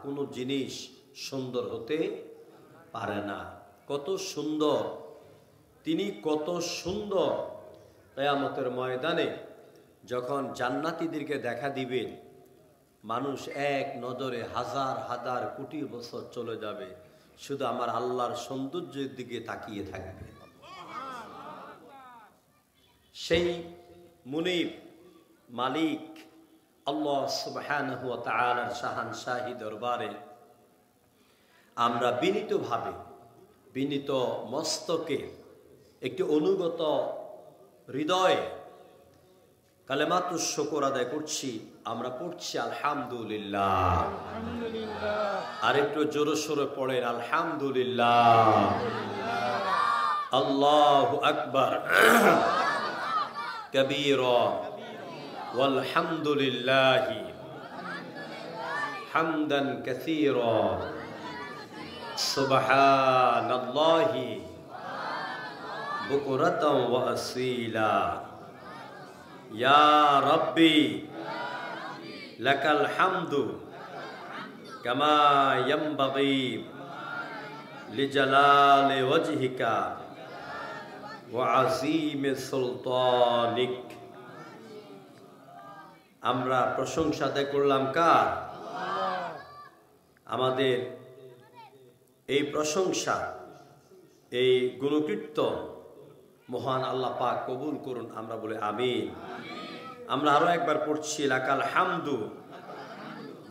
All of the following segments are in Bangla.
কোনো জিনিস সুন্দর হতে পারে না। কত সুন্দর তিনি, কত সুন্দর। কিয়ামতের ময়দানে যখন জান্নাতীদেরকে দেখা দিবেন, মানুষ এক নজরে হাজার হাজার কোটি বছর চলে যাবে, শুধু আমার আল্লাহর সৌন্দর্যের দিকে তাকিয়ে থাকবে। সেই মুনিব মালিক আল্লাহ সুবহানাহু ওয়া তাআলার শাহানশাহী দরবারে আমরা বিনীতভাবে, বিনীত মস্তকে, একটি অনুগত হৃদয়ে কালেমাতুশ শুকর আদায় করছি। আমরা পড়ছি আলহামদুলিল্লাহ। আর একটু জোরে সোরে পড়েন আলহামদুলিল্লাহ। আল্লাহু আকবার কবীরা ওয়ালহামদুলিল্লাহি হামদান কাসীরা সুবহানাল্লাহি বুকরাতাও ওয়া আসীলা। ইয়া রাব্বি লাকাল হামদু কামা ইয়ানবাগি লিজালালি ওয়াজহিকা ওয়া আযীমি সুলতানিক। আমরা প্রশংসা আদায় করলাম কার? আমাদের এই প্রশংসা, এই গুণকীর্তন মহান আল্লাহ পাক কবুল করুন। আমরা বলি আমিন। আমরা আরো একবার পড়ছি লাকাল হামদু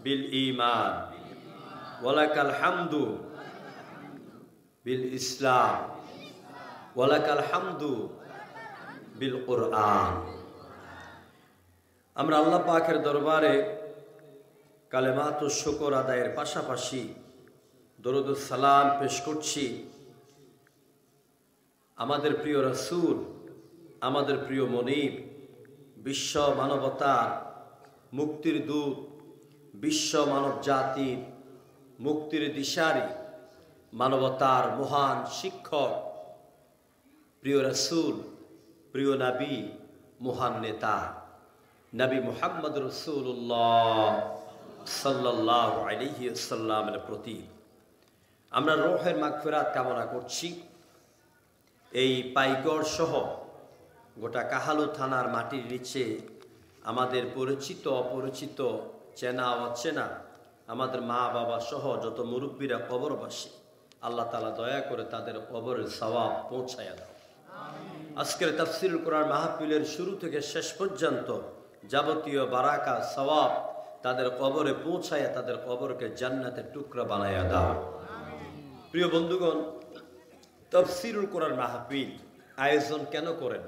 বিল ঈমান ওয়া লাকাল হামদু বিল ইসলাম ওয়া লাকাল হামদু বিল কুরআন। আমরা আল্লাহ পাকের দরবারে কালেমাতুশ শুকর আদায়ের পাশাপাশি দরুদুস সালাম পেশ করছি আমাদের প্রিয় রাসূল, আমাদের প্রিয় মনিব, বিশ্ব মানবতার মুক্তির দূত, বিশ্ব মানব জাতির মুক্তির দিশারি, মানবতার মহান শিক্ষক, প্রিয় রাসূল, প্রিয় নবী, মহান নেতা নবী মুহাম্মদ রাসূলুল্লাহ সাল্লাল্লাহু আলাইহি ওয়াসাল্লামের প্রতি আমরা রূহের মাগফিরাত কামনা করছি। এই পাইগড় সহ গোটা কাহালু থানার মাটির নিচে আমাদের পরিচিত অপরিচিত, চেনা অচেনা আমাদের মা বাবা সহ যত মুরব্বীরা কবরবাসী, আল্লাহ তাআলা দয়া করে তাদের কবরের সওয়াব পৌঁছায়া দাও। আজকের তাফসীরুল কোরআন মাহফিলের শুরু থেকে শেষ পর্যন্ত যাবতীয় বারাকা সওয়াব তাদের কবরে পৌঁছায়া তাদের কবরকে জান্নাতের টুকরা বানায়া দাও। প্রিয় বন্ধুগণ, তাফসীরুল কোরআন মাহফিল আয়োজন কেন করেন?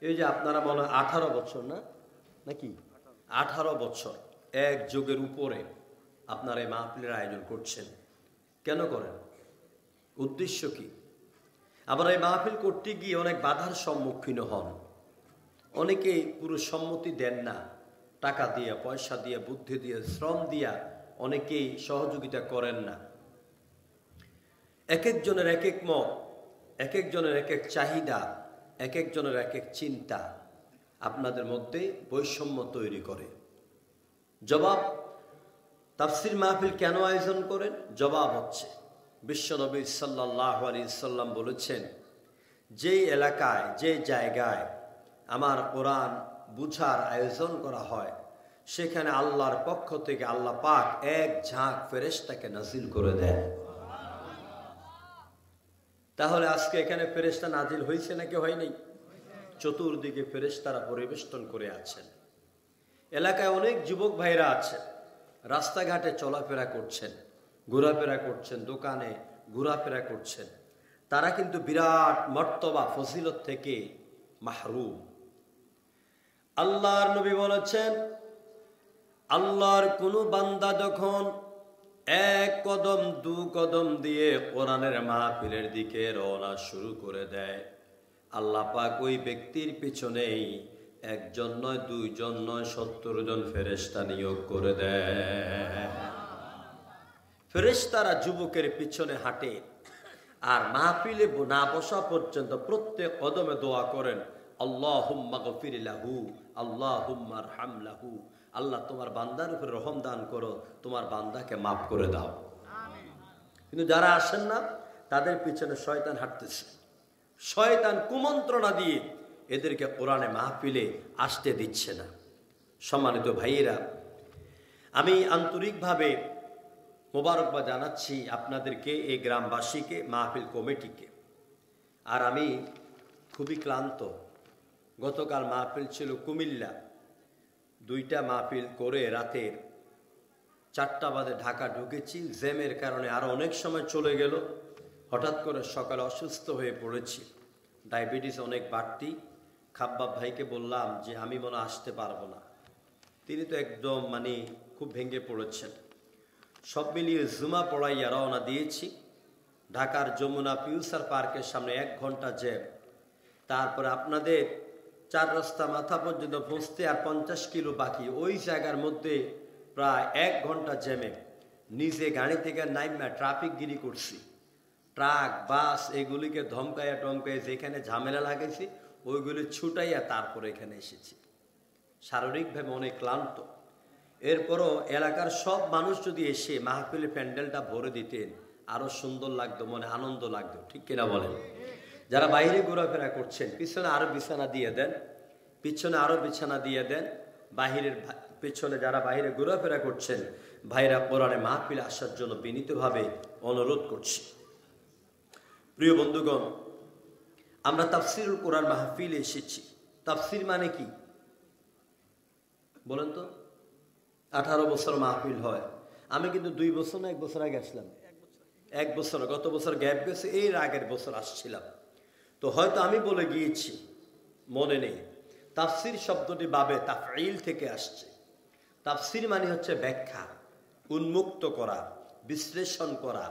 এই যে আপনারা মনে হয় 18 বছর নাকি 18 বছর এক যুগের উপরে আপনারা এই মাহফিলের আয়োজন করছেন, কেন করেন? উদ্দেশ্য কি? আবার এই মাহফিল করতে গিয়ে অনেক বাধার সম্মুখীন হন, অনেকেই পুরো সম্মতি দেন না, টাকা দিয়ে, পয়সা দিয়ে, বুদ্ধি দিয়ে, শ্রম দিয়া অনেকেই সহযোগিতা করেন না। এক একজনের এক এক মত, এক একজনের এক এক চাহিদা, এক একজনের এক এক চিন্তা আপনাদের মধ্যে বৈষম্য তৈরি করে। জবাব, তাফসীর মাহফিল কেন আয়োজন করেন? জবাব হচ্ছে বিশ্বনবী সাল্লাল্লাহু আলাইহি সাল্লাম বলেছেন, যেই এলাকায়, যে জায়গায় আমার কোরআন বুঝার আয়োজন করা হয়, সেখানে আল্লাহর পক্ষ থেকে আল্লাহ পাক এক ঝাঁক ফেরেশতাকে নাজিল করে দেন। তাহলে আজকে এখানে ফেরেশতা নাজিল হয়েছে নাকি হয়নি? চতুর্দিকে ফেরেশতারা পরিবেষ্টন করে আছেন। এলাকায় অনেক যুবক ভাইরা আছেন, রাস্তাঘাটে চলাফেরা করছেন, ঘোরাফেরা করছেন, দোকানে ঘোরাফেরা করছেন। তারা কিন্তু বিরাট মর্তবা ফজিলত থেকে মাহরুম। আল্লাহর নবী বলেছেন, আল্লাহর কোন বান্দা যখন এক কদম দু কদম দিয়ে কোরআনের মাহফিলের দিকে রওনা শুরু করে দেয়, আল্লাহ পাক ওই ব্যক্তির পিছনেই একজন নয়, দুইজন নয়, 70 জন ফেরেশতা নিয়োগ করে দেয়। ফেরেশতারা যুবকের পিছনে হাঁটে আর মাহফিলে না বসা পর্যন্ত প্রত্যেক কদমে দোয়া করেন, আল্লাহুম্মা গফির লাহু, আল্লাহুম্মা আরহাম লাহু, আল্লাহ তোমার বান্দার উপরে রহম দান করো, তোমার বান্দাকে মাফ করে দাও। কিন্তু যারা আসেন না তাদের পিছনে শয়তান হাঁটতেছে। শয়তান কুমন্ত্রণা দিয়ে এদেরকে কোরআনে মাহফিলে আসতে দিচ্ছে না। সম্মানিত ভাইয়েরা, আমি আন্তরিকভাবে মোবারকবাদ জানাচ্ছি আপনাদেরকে, এই গ্রামবাসীকে, মাহফিল কমিটিকে। আর আমি খুবই ক্লান্ত। গতকাল মাহফিল ছিল কুমিল্লা, 2টা মাহফিল করে রাতের 4টা বাজে ঢাকা ঢুকেছি। জ্যামের কারণে আরও অনেক সময় চলে গেল। হঠাৎ করে সকালে অসুস্থ হয়ে পড়েছি, ডায়াবেটিস অনেক বাড়তি। খাব্বাব ভাইকে বললাম যে আমি মনে আসতে পারবো না। তিনি তো একদম খুব ভেঙে পড়েছেন। সব মিলিয়ে জুমা পড়াইয়া রওনা দিয়েছি। ঢাকার যমুনা ফিউচার পার্কের সামনে 1 ঘন্টা জ্যাম। তারপরে আপনাদের 4 রাস্তা মাথা পর্যন্ত পৌঁছতে আর 50 কিলো বাকি। ওই জায়গার মধ্যে প্রায় 1 ঘন্টা জ্যামে নিজে গাড়ি থেকে নাইমা ট্রাফিক গিরি করছি। ট্রাক, বাস এগুলিকে ধমকাইয়া টমকাইয়া যেখানে ঝামেলা লাগাইছি ওইগুলি ছুটাইয়া তারপরে এখানে এসেছি। শারীরিকভাবে অনেক ক্লান্ত। এরপরও এলাকার সব মানুষ যদি এসে মাহফিলের প্যান্ডেলটা ভরে দিতেন আরো সুন্দর লাগতো, মনে আনন্দ লাগতো, ঠিক কিনা বলেন? যারা বাইরে ঘোরাফেরা করছেন পিছনে আরো বিছানা দিয়ে দেন, পিছনে আরো বিছানা দিয়ে দেন। বাহিরের পেছনে যারা বাইরে ঘোরাফেরা করছেন ভাইরা কোরআনে মাহফিলে আসার জন্য বিনীতভাবে অনুরোধ করছি। প্রিয় বন্ধুগণ, আমরা তাফসিরুল কোরআন মাহফিলে এসেছি। তাফসির মানে কি বলেন তো? 18 বছর মাহফিল হয়। আমি কিন্তু 2 বছর না 1 বছর আগে আসলাম। 1 বছর, গত বছর গ্যাপ গেছে, এর আগের বছর আসছিলাম। তো হয়তো আমি বলে গিয়েছি, মনে নেই। তাফসির শব্দটি বাবে তাফঈল থেকে আসছে। তাফসির মানে হচ্ছে ব্যাখ্যা, উন্মুক্ত করা, বিশ্লেষণ করা।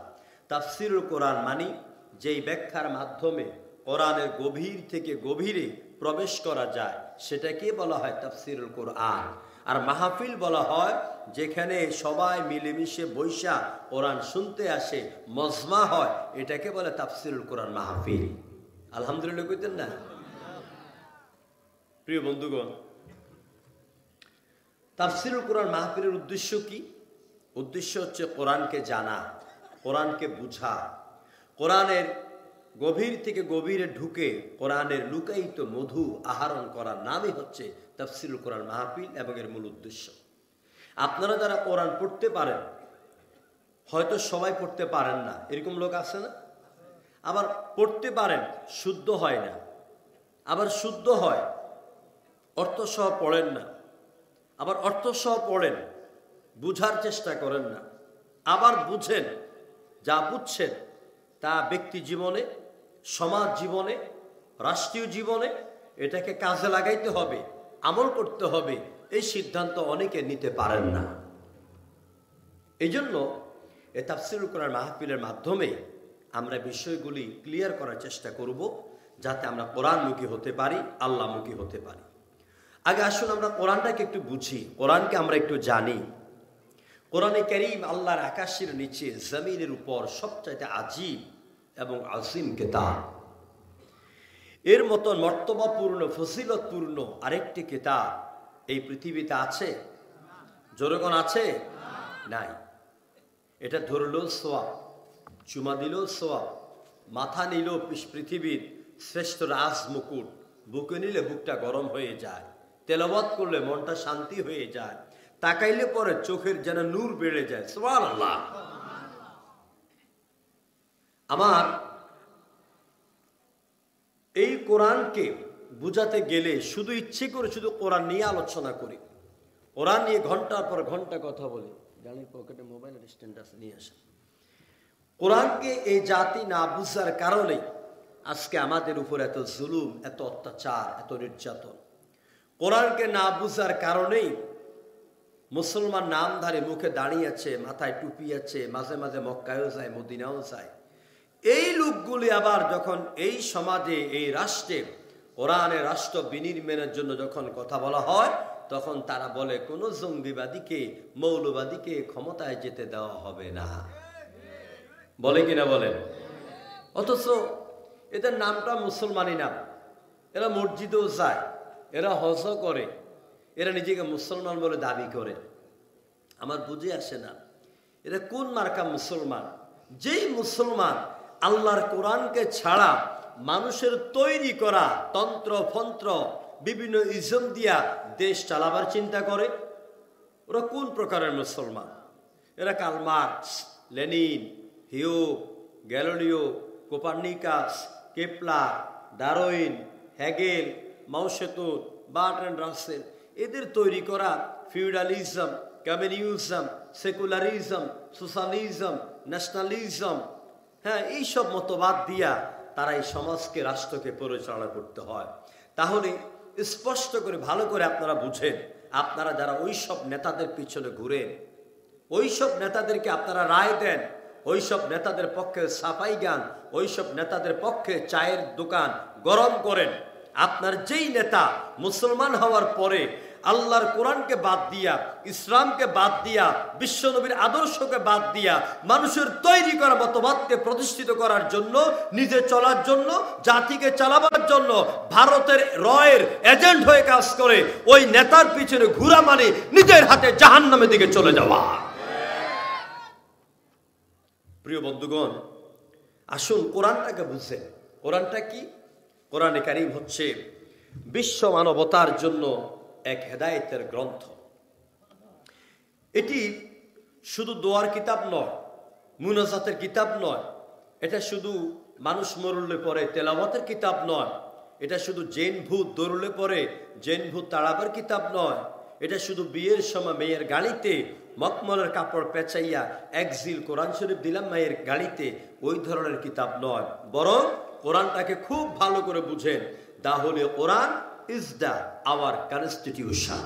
তাফসিরুল কোরআন মানে যেই ব্যাখ্যার মাধ্যমে কোরআনের গভীর থেকে গভীরে প্রবেশ করা যায় সেটাকে বলা হয় তাফসিরুল কোরআন। আর মাহফিল বলা হয় যেখানে সবাই মিলেমিশে বৈশা কোরআন শুনতে আসে, মজমা হয়, এটাকে বলে তাফসিরুল কোরআন মাহফিল। আলহামদুলিল্লাহ কইতেন না? প্রিয় বন্ধুগণ, তাফসিরুল কোরআন মাহফিলের উদ্দেশ্য কি? উদ্দেশ্য হচ্ছে কোরআনকে জানা, কোরআনকে বুঝা, কোরআনের গভীর থেকে গভীরে ঢুকে কোরআনের লুকায়িত মধু আহরণ করার নামই হচ্ছে তাফসিরুল কোরআন মাহফিল এবং এর মূল উদ্দেশ্য। আপনারা যারা কোরআন পড়তে পারেন, হয়তো সবাই পড়তে পারেন না, এরকম লোক আছে না? আবার পড়তে পারেন, শুদ্ধ হয় না। আবার শুদ্ধ হয়, অর্থ সহ পড়েন না। আবার অর্থ সহ পড়েন, বুঝার চেষ্টা করেন না। আবার বুঝেন, যা বুঝছেন তা ব্যক্তি জীবনে, সমাজ জীবনে, রাষ্ট্রীয় জীবনে এটাকে কাজে লাগাইতে হবে, আমল করতে হবে, এই সিদ্ধান্ত অনেকে নিতে পারেন না। এই জন্য এই তাফসিরুল কোরআন মাহফিলের মাধ্যমে আমরা বিষয়গুলি ক্লিয়ার করার চেষ্টা করব, যাতে আমরা কোরআনমুখী হতে পারি, আল্লাহমুখী হতে পারি। আগে আসুন আমরা কোরআনটাকে একটু বুঝি, কোরআনকে আমরা একটু জানি। কোরআনে কারীম আল্লাহর আকাশের নিচে জমিনের উপর সবচাইতে আজীব এবং আজিম কিতাব। এর মতো মর্তবাপূর্ণ, ফজিলতপূর্ণ আরেকটি কিতাব এই পৃথিবীতে আছে? জোরগণ আছে? নাই। এটা ধরলেও সোয়াব, চুমা দিলেও সোয়াব, মাথা নিলেও পৃথিবীর শ্রেষ্ঠ রাজ মুকুট, বুকে নিলে বুকটা গরম হয়ে যায়, তেলাওয়াত করলে মনটা শান্তি হয়ে যায়, তাকাইলে পরে চোখের যেন নূর বেড়ে যায়। সুবহানাল্লাহ। আমার এই কোরআনকে বুঝাতে গেলে শুধু ইচ্ছে করে শুধু কোরআন নিয়ে আলোচনা করি, কোরআন নিয়ে ঘন্টার পর ঘন্টা কথা বলি। জানির পকেটে মোবাইলের স্ট্যান্ড আছে, নিয়ে আসে। কোরআনকে এই জাতি না বুঝার কারণে আজকে আমাদের উপর এত জুলুম, এত অত্যাচার, এত নির্যাতন। কোরআনকে না বুঝার কারণেই মুসলমান নামধারী মুখে দাঁড়িয়ে আছে, মাথায় টুপি আছে, মাঝে মাঝে মক্কায়ও যায়, মদিনাও যায়। এই লোকগুলি আবার যখন এই সমাজে, এই রাষ্ট্রে কোরআনের রাষ্ট্র বিনির্মাণের জন্য যখন কথা বলা হয়, তখন তারা বলে কোন জঙ্গিবাদীকে, মৌলবাদীকে ক্ষমতায় যেতে দেওয়া হবে না। বলে কিনা বলেন? অথচ এদের নামটা মুসলমানি নাম। এরা মসজিদেও যায়, এরা হজও করে, এরা নিজেকে মুসলমান বলে দাবি করে। আমার বুঝে আসে না এরা কোন মার্কা মুসলমান, যেই মুসলমান আল্লাহর কোরআনকে ছাড়া মানুষের তৈরি করা তন্ত্র ফন্ত্র বিভিন্ন ইজম দিয়া দেশ চালাবার চিন্তা করে। ওরা কোন প্রকারের মুসলমান? এরা কার্ল মার্কস, লেনিন, হিউগ, Galileo, Copernicus, Kepler, Darwin, Hegel, Mao Tsetung, Bertrand Russell এদের তৈরি করা feudalism, communism, secularism, socialism, nationalism, হ্যাঁ, এইসব মতবাদ দিয়া তারা এই সমাজকে রাষ্ট্রকে পরিচালনা করতে হয়। তাহলে স্পষ্ট করে ভালো করে আপনারা বুঝেন, আপনারা যারা ওইসব নেতাদের পিছনে ঘুরেন, ওইসব নেতাদেরকে আপনারা রায় দেন, ওইসব নেতাদের পক্ষে সাফাই গান, ওইসব নেতাদের পক্ষে চায়ের দোকান গরম করেন, আপনার যেই নেতা মুসলমান হওয়ার পরে আল্লাহর কোরআনকে বাদ দিয়া, ইসলামকে বাদ দিয়া, বিশ্বনবীর আদর্শকে বাদ দিয়া মানুষের তৈরি করা মতবাদকে প্রতিষ্ঠিত করার জন্য, নিজে চলার জন্য, জাতিকে চালাবার জন্য ভারতের রয়ের এজেন্ট হয়ে কাজ করে, ওই নেতার পিছনে ঘুরা মানে নিজের হাতে জাহান্নামের দিকে চলে যাওয়া। প্রিয় বন্ধুগণ, আসুন কোরআনটাকে বুঝেন। কোরআনটা কি? কোরআনে কারীম হচ্ছে বিশ্ব মানবতার জন্য এক হেদায়েতের গ্রন্থ। এটি শুধু দোয়ার কিতাব নয়, মুনাজাতের কিতাব নয়, এটা শুধু মানুষ মরলে পরে তেলাওয়াতের কিতাব নয়, এটা শুধু জেন ভূত দৌড়লে পরে জেন ভূত তাড়াবার কিতাব নয়, এটা শুধু বিয়ের সময় মেয়ের গাড়িতে মখমলের কাপড় পেঁচাইয়া একজিল কোরআন শরীফ দিলাম মেয়ের গাড়িতে, ওই ধরনের কিতাব নয়। বরং কোরআনটাকে খুব ভালো করে বুঝেন, তাহলে Quran is the our constitution.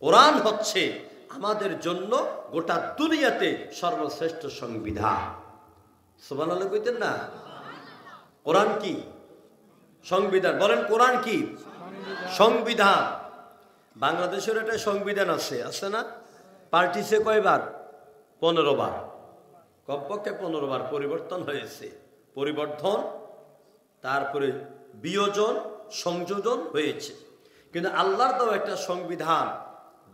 কোরআন হচ্ছে আমাদের জন্য গোটা দুনিয়াতে সর্বশ্রেষ্ঠ সংবিধান। সুবহানাল্লাহ কইতেন না? কোরআন কি? সংবিধান। বলেন কোরআন কি? সংবিধান। বাংলাদেশের একটা সংবিধান আছে না? পাল্টিছে কয়বার? 15 বার, কমপক্ষে 15 বার পরিবর্তন হয়েছে। পরিবর্তন, তারপরে বিয়োজন, সংযোজন হয়েছে। কিন্তু আল্লাহর তো একটা সংবিধান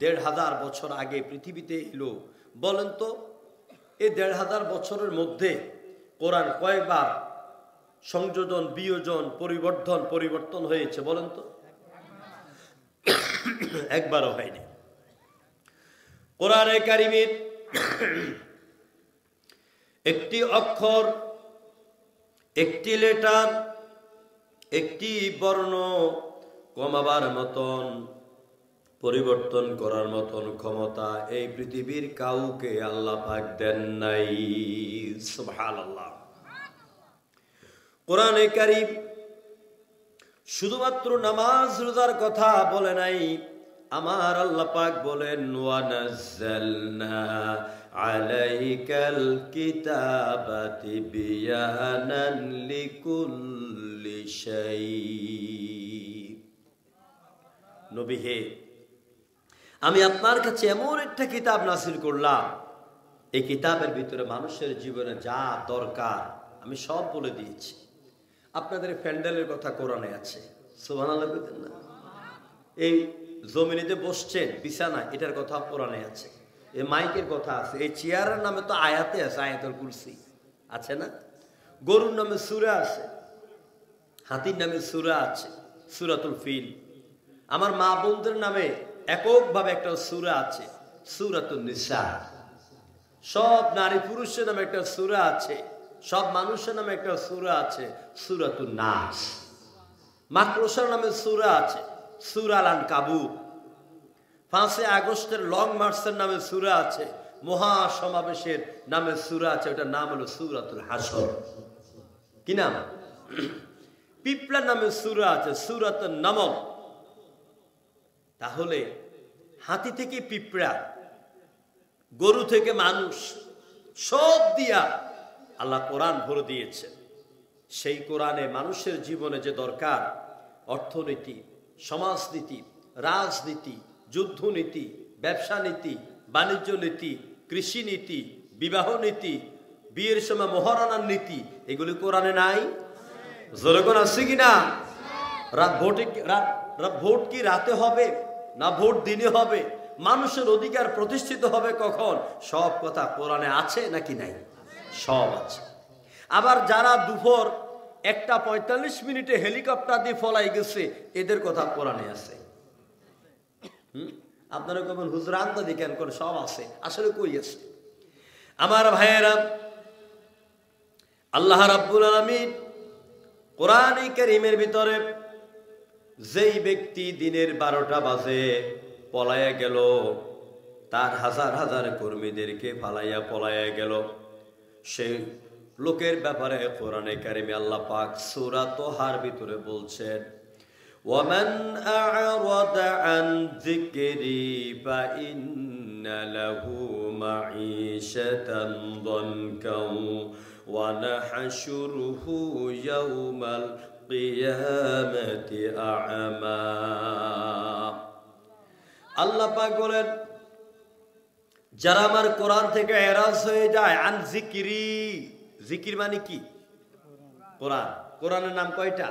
1500 বছর আগে পৃথিবীতে এলো। বলেন তো, এই 1500 বছরের মধ্যে কোরআন কয়বার সংযোজন, বিয়োজন, পরিবর্তন হয়েছে? বলেন তো। একবারও হয়নি। কোরআনে কারীমের একটি অক্ষর, একটি লেটার, একটি বর্ণ কমাবার মতন, পরিবর্তন করার মতন ক্ষমতা এই পৃথিবীর কাউকে আল্লাহ পাক দেন নাই। সুবহানাল্লাহ। কোরআনে কারীম শুধুমাত্র নামাজ রোজার কথা বলে নাই, আমার আল্লাহ পাক বলেন ওয়া নাযালনা আলাইকাল কিতাবা তিবয়ানান লিকুল্লি শাই। নবী হে, আমি আপনার কাছে এমন একটা কিতাব নাযিল করলাম, এই কিতাবের ভিতরে মানুষের জীবনে যা দরকার আমি সব বলে দিয়েছি। আপনাদের প্যান্ডেলের কথা কোরআনে আছে। সুবহানাল্লাহ বলতেন না? এই জমিনে বসছেন বিছানা, এটার কথা কোরআনে আছে। এই মাইকের কথা আছে। এই চেয়ারের নামে তো আয়াতে আছে, আয়াতুল কুরসি আছে না? গরুর নামে সূরা আছে, হাতির নামে সূরা আছে, সূরাতুল ফিল। আমার মা বোনদের নামে এককভাবে একটা সূরা আছে, সূরাতুন নিসা। সব নারী পুরুষের নামে একটা সূরা আছে, সব মানুষের নামে একটা সূরা আছে, সূরাতুন নাস। মাকড়সার নামে সূরা আছে, সূরাল আনকাবুত। 5 আগস্টের লং মার্চের নামে সূরা আছে, মহাসমাবেশের নামে সূরা আছে, ওটার নাম হলো সূরাতুল হাসর। কি নাম? পিপলার নামে সূরা আছে, সূরাতুন নামল। তাহলে হাতি থেকে পিঁপড়া, গরু থেকে মানুষ, সব দিয়া আল্লাহ কোরআন ভরে দিয়েছে। সেই কোরআনে মানুষের জীবনে যে দরকার, অর্থনীতি, সমাজনীতি, রাজনীতি, যুদ্ধনীতি, ব্যবসা নীতি, বাণিজ্য নীতি, কৃষি নীতি, বিবাহ নীতি, বিয়ের সময় মহারণার নীতি, এগুলি কোরআনে নাই? জোরে কোন আছে কিনা? ভোট কি রাতে হবে না ভোট দিনে হবে, মানুষের অধিকার প্রতিষ্ঠিত হবে কখন, সব কথা কোরআনে আছে নাকি নাই? সব আছে। আবার যারা দুপুর 1:45 হেলিকপ্টার দিয়ে ফলাই গেছে, এদের কথা কোরআনে আছে। আপনারা কেমন হুজুর আন্দাজি কেন করে? সব আছে, আসলে কই আছে? আমার ভাইয়েরা, আল্লাহ রাব্বুল আলামিন কোরআনে কারীমের ভিতরে যেই ব্যক্তি দিনের 12টা বাজে পলায়া গেল, তার হাজার হাজার কর্মীদেরকে ফালাইয়া পলায়া গেল, সেই লোকের ব্যাপারে কোরআনে কারীমে আল্লাহ পাক সূরা তোহার ভিতরে বলছেন, ওয়ামান আ'রাদা আন যিকরি ফাইন্না লাহু মাঈশাতান দানকাও ওয়া নাহশুরুহু ইয়াওমাল কিয়ামাতি আ'মা। আল্লাহ পাক বলেন, যারা আমার কোরআন থেকে এরাজ হয়ে যায়, আন জিকিরি, জিকির মানে কি? কোরআন। কোরআনের নাম কয়টা?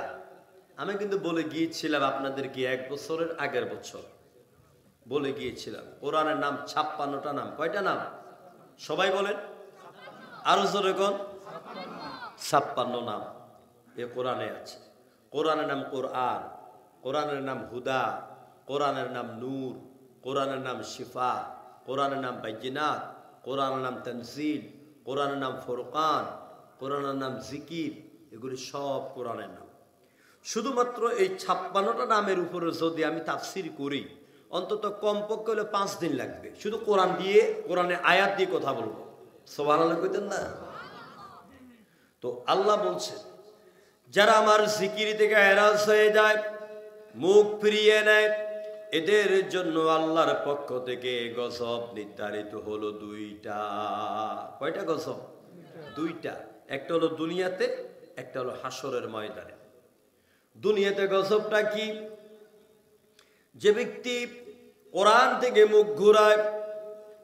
আমি কিন্তু বলে গিয়েছিলাম আপনাদেরকে 1 বছরের আগের বছর বলে গিয়েছিলাম, কোরআনের নাম 56টা নাম। কয়টা নাম? সবাই বলেন, আরো জোরে কোন? 56 নাম এ কোরআনে আছে। কোরআনের নাম কোরআন, কোরআনের নাম হুদা, কোরআনের নাম নূর, কোরআনের নাম শিফা, কোরআনের নাম বাইজিনাত, কোরআনের নাম তানজিল, কোরআনের নাম ফুরকান, কোরআনের নাম জিকির। এগুলি সব কোরআনের নাম। শুধুমাত্র এই 56টা নামের উপরে যদি আমি তাফসির করি, অন্তত কমপক্ষে হলে 5 দিন লাগবে। শুধু কোরআন দিয়ে, কোরআনের আয়াত দিয়ে কথা বলবো। সুবহানাল্লাহ কইতেন না? তো আল্লাহ বলছে, যারা আমার জিকির থেকে এরাজ হয়ে যায়, মুখ ফিরিয়ে নেয়, এদের জন্য আল্লাহর পক্ষ থেকে গজব নির্ধারিত হলো 2টা। কয়টা গজব? 2টা। একটা হলো দুনিয়াতে, একটা হলো হাসরের ময়দানে। দুনিয়াতে গজবটা কি? যে ব্যক্তি কোরআন থেকে মুখ ঘুরায়,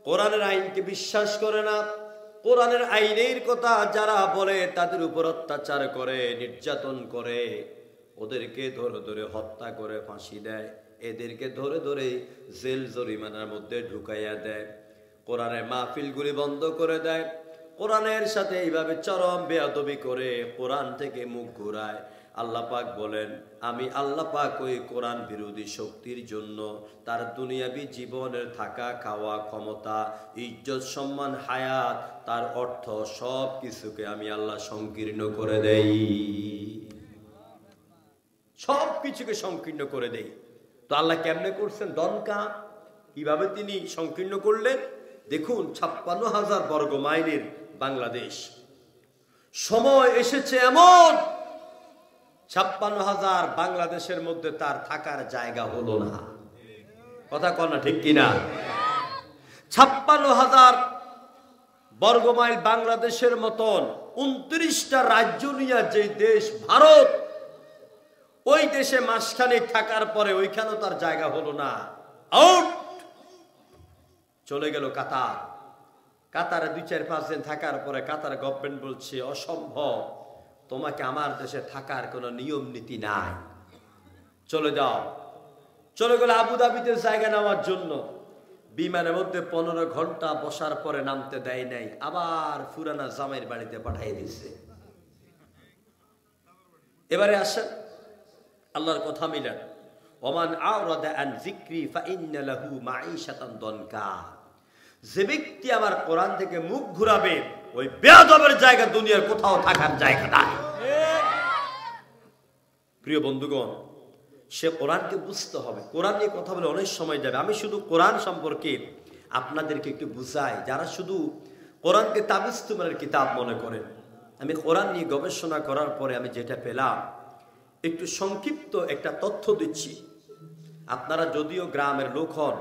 কোরআনের আইনকে বিশ্বাস করে না, কোরআনের আইনের কথা যারা বলে তাদের উপর অত্যাচার করে, নির্যাতন করে, ওদেরকে ধরে ধরে হত্যা করে ফাঁসি দেয়, এদেরকে ধরে ধরে জেল জরিমানার মধ্যে ঢুকাইয়া দেয়, কোরআনের মাহফিলগুলি বন্ধ করে দেয়, কোরআনের সাথে এইভাবে চরম বেয়াদবি করে কোরআন থেকে মুখ ঘুরায়। আল্লাহ পাক বলেন, আমি আল্লাহ পাক ওই কোরআন বিরোধী শক্তির জন্য তার দুনিয়াবী জীবনের থাকা, খাওয়া, ক্ষমতা, ইজ্জত, সম্মান, হায়াত, তার অর্থ সব কিছুকে আমি আল্লাহ সংকীর্ণ করে দেই। সব কিছুকে সংকীর্ণ করে দেই। তো আল্লাহ কেমনে করছেন? দনকা কিভাবে তিনি সংকীর্ণ করলেন? দেখুন, 56,000 বর্গ মাইলের বাংলাদেশ। সময় এসেছে এমন 56,000 বাংলাদেশের মধ্যে তার থাকার জায়গা হলো না। কথা কন না, ঠিক কিনা? 56,000 বর্গ মাইল বাংলাদেশের মতন 29টা রাজ্য নিয়ে যে দেশ ভারত, ওই দেশে মাসখানেক থাকার পরে ওইখানেও তার জায়গা হলো না, আউট। চলে গেল কাতার। কাতারে 2-4-5 দিন থাকার পরে কাতার গভর্নমেন্ট বলছে, অসম্ভব, তোমাকে আমার দেশে থাকার কোনো নিয়ম নীতি নাই, চলে যাও। চলে গেল আবুধাবিতে জায়গা নেওয়ার জন্য। বিমানের মধ্যে 15 ঘন্টা বসার পরে নামতে দেয় নাই, আবার ফুরানা জামাইয়ের বাড়িতে পাঠিয়ে দিচ্ছে। এবারে আসেন, আল্লাহর কথা মিলান, ওমান আ'রাদা আন যিকরি ফাইন্না লাহু মাঈশাতান দানকা। যে ব্যক্তি আমার কোরআন থেকে মুখ ঘুরাবে, ওই বেয়াদবের জায়গা দুনিয়ার কোথাও থাকার জায়গা নাই। প্রিয় বন্ধুগণ, সে কোরআনকে বুঝতে হবে। কোরআন নিয়ে কথা বলে অনেক সময় যাবে। আমি শুধু কোরআন সম্পর্কে আপনাদেরকে একটু বুঝাই, যারা শুধু কোরআনকে তাবিজ তুমারের কিতাব মনে করেন। আমি কোরআন নিয়ে গবেষণা করার পরে আমি যেটা পেলাম, একটু সংক্ষিপ্ত একটা তথ্য দিচ্ছি। আপনারা যদিও গ্রামের লোক হন,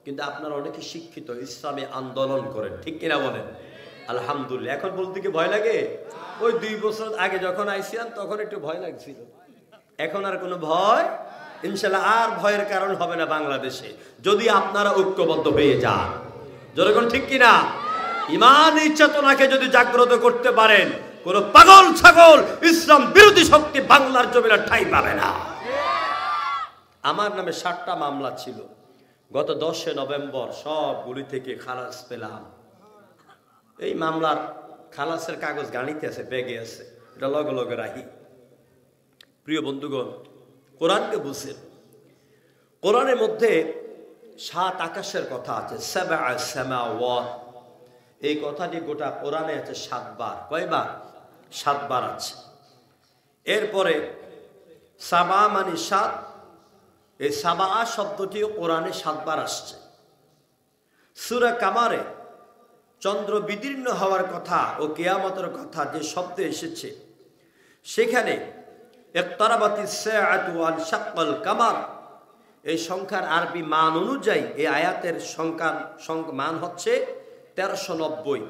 কিন্তু আপনারা অনেকে শিক্ষিত, ইসলামী আন্দোলন করেন, ঠিক কিনা বলেন? আলহামদুলিল্লাহ। এখন বলতে কি ভয় লাগে? ওই 2 বছর আগে যখন আইছিলাম তখন একটু ভয় লাগছিল, এখন আর কোনো ভয় ইনশাল্লাহ আর ভয়ের কারণ হবে না বাংলাদেশে, যদি আপনারা ঐক্যবদ্ধ হয়ে যান। যখন ঠিক কিনা? ঈমান চেতনাকে যদি জাগ্রত করতে পারেন, কোন পাগল ছাগল ইসলাম বিরোধী শক্তি বাংলার জমিনে ঠাঁই পাবে না। আমার নামে 7টা মামলা ছিল, গত 10 নভেম্বর সবগুলি থেকে খালাস পেলাম। এই মামলার খালাসের কাগজ গাড়িতে আছে, ব্যাগে আছে, এটা লগে লগে রাখি। প্রিয় বন্ধুগণ, কোরআনকে বুঝেন। কোরআনের মধ্যে 7 আকাশের কথা আছে, সাবআ সামাওয়াত। এই কথাটি গোটা কোরআনে আছে 7 বার। কয়বার? 7 বার আছে। এরপরে সাবা মানে 7, এই সাবা শব্দটিও কোরআনে 7 বার আসছে। সূরা কামারে চন্দ্র বিদীর্ণ হওয়ার কথা ও কিয়ামতের কথা যে শব্দ এসেছে, সেখানে ইকতারাবাতিস সাআতু ওয়ান শাক্কাল কামার, এই সংখ্যার আরবি মান অনুযায়ী এই আয়াতের সংখ্যার মান হচ্ছে 1390।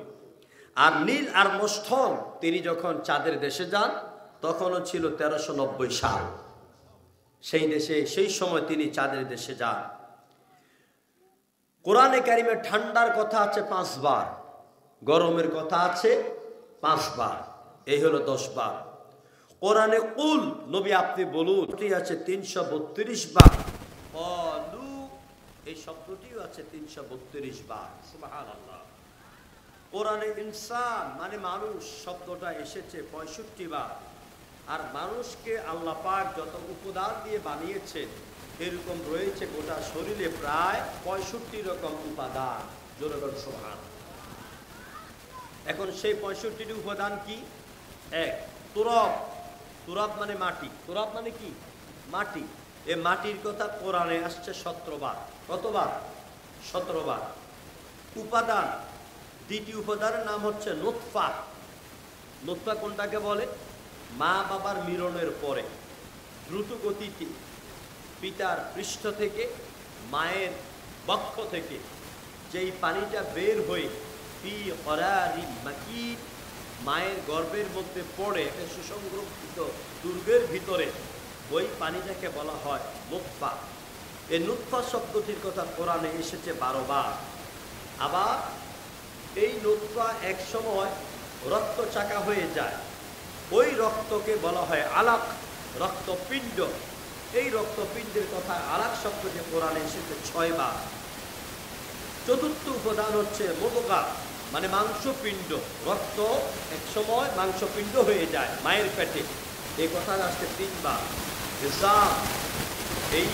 আর নীল আর্মস্ট্রং তিনি যখন চাঁদের দেশে যান তখনও ছিল 1390 সাল। সেই সময় তিনি চাঁদের দেশে যান। কোরআনে কারিমে ঠান্ডার কথা আছে 5 বার, গরমের কথা আছে 5 বার, এই হলো 10 বার। কোরআনে কুল, নবী আপনি বলুন, এটি আছে 332 বার। ক্বালু, এই শব্দটিও আছে 332 বার। সুবহানাল্লাহ। কোরআনে ইনসান মানে মানুষ শব্দটা এসেছে 65 বার। আর মানুষকে আল্লাহ পাক যত উপাদান দিয়ে বানিয়েছেন এরকম রয়েছে গোটা শরীরে প্রায় 65 রকম উপাদান। জোরে বলুন সুবহানাল্লাহ। এখন সেই 65টি উপাদান কি? 1 তুরাব। তুরাব মানে মাটি। তুরাব মানে কি? মাটি। এই মাটির কথা কোরআনে আসছে 17 বার। কতবার? 17 বার। উপাদান, দ্বিতীয় উপাদানের নাম হচ্ছে নুতফা। নুতফা কোনটাকে বলে? মা বাবার মিলনের পরে দ্রুত গতিতে পিতার পৃষ্ঠ থেকে, মায়ের বক্ষ থেকে যেই পানিটা বের হয়ে ফি করারিন মাকিন, মায়ের গর্ভের মধ্যে পড়ে একটা সুসংরক্ষিত দুর্গের ভিতরে, ওই পানিটাকে বলা হয় নুতফা। এই নুতফা শব্দটির কথা কোরআনে এসেছে 12 বার। আবার এই নুতফা এক সময় রক্ত চাকা হয়ে যায়, ওই রক্তকে বলা হয় আলাক, রক্তপিণ্ড। এই রক্তপিণ্ডের কথা আলাক শব্দটি কোরআনে এসেছে 6 বার। চতুর্থ উপাদান হচ্ছে মুদগা মানে মাংসপিণ্ড। রক্ত এক সময় মাংসপিণ্ড হয়ে যায় মায়ের পেটে, এই কথা আসছে 3 বার। এই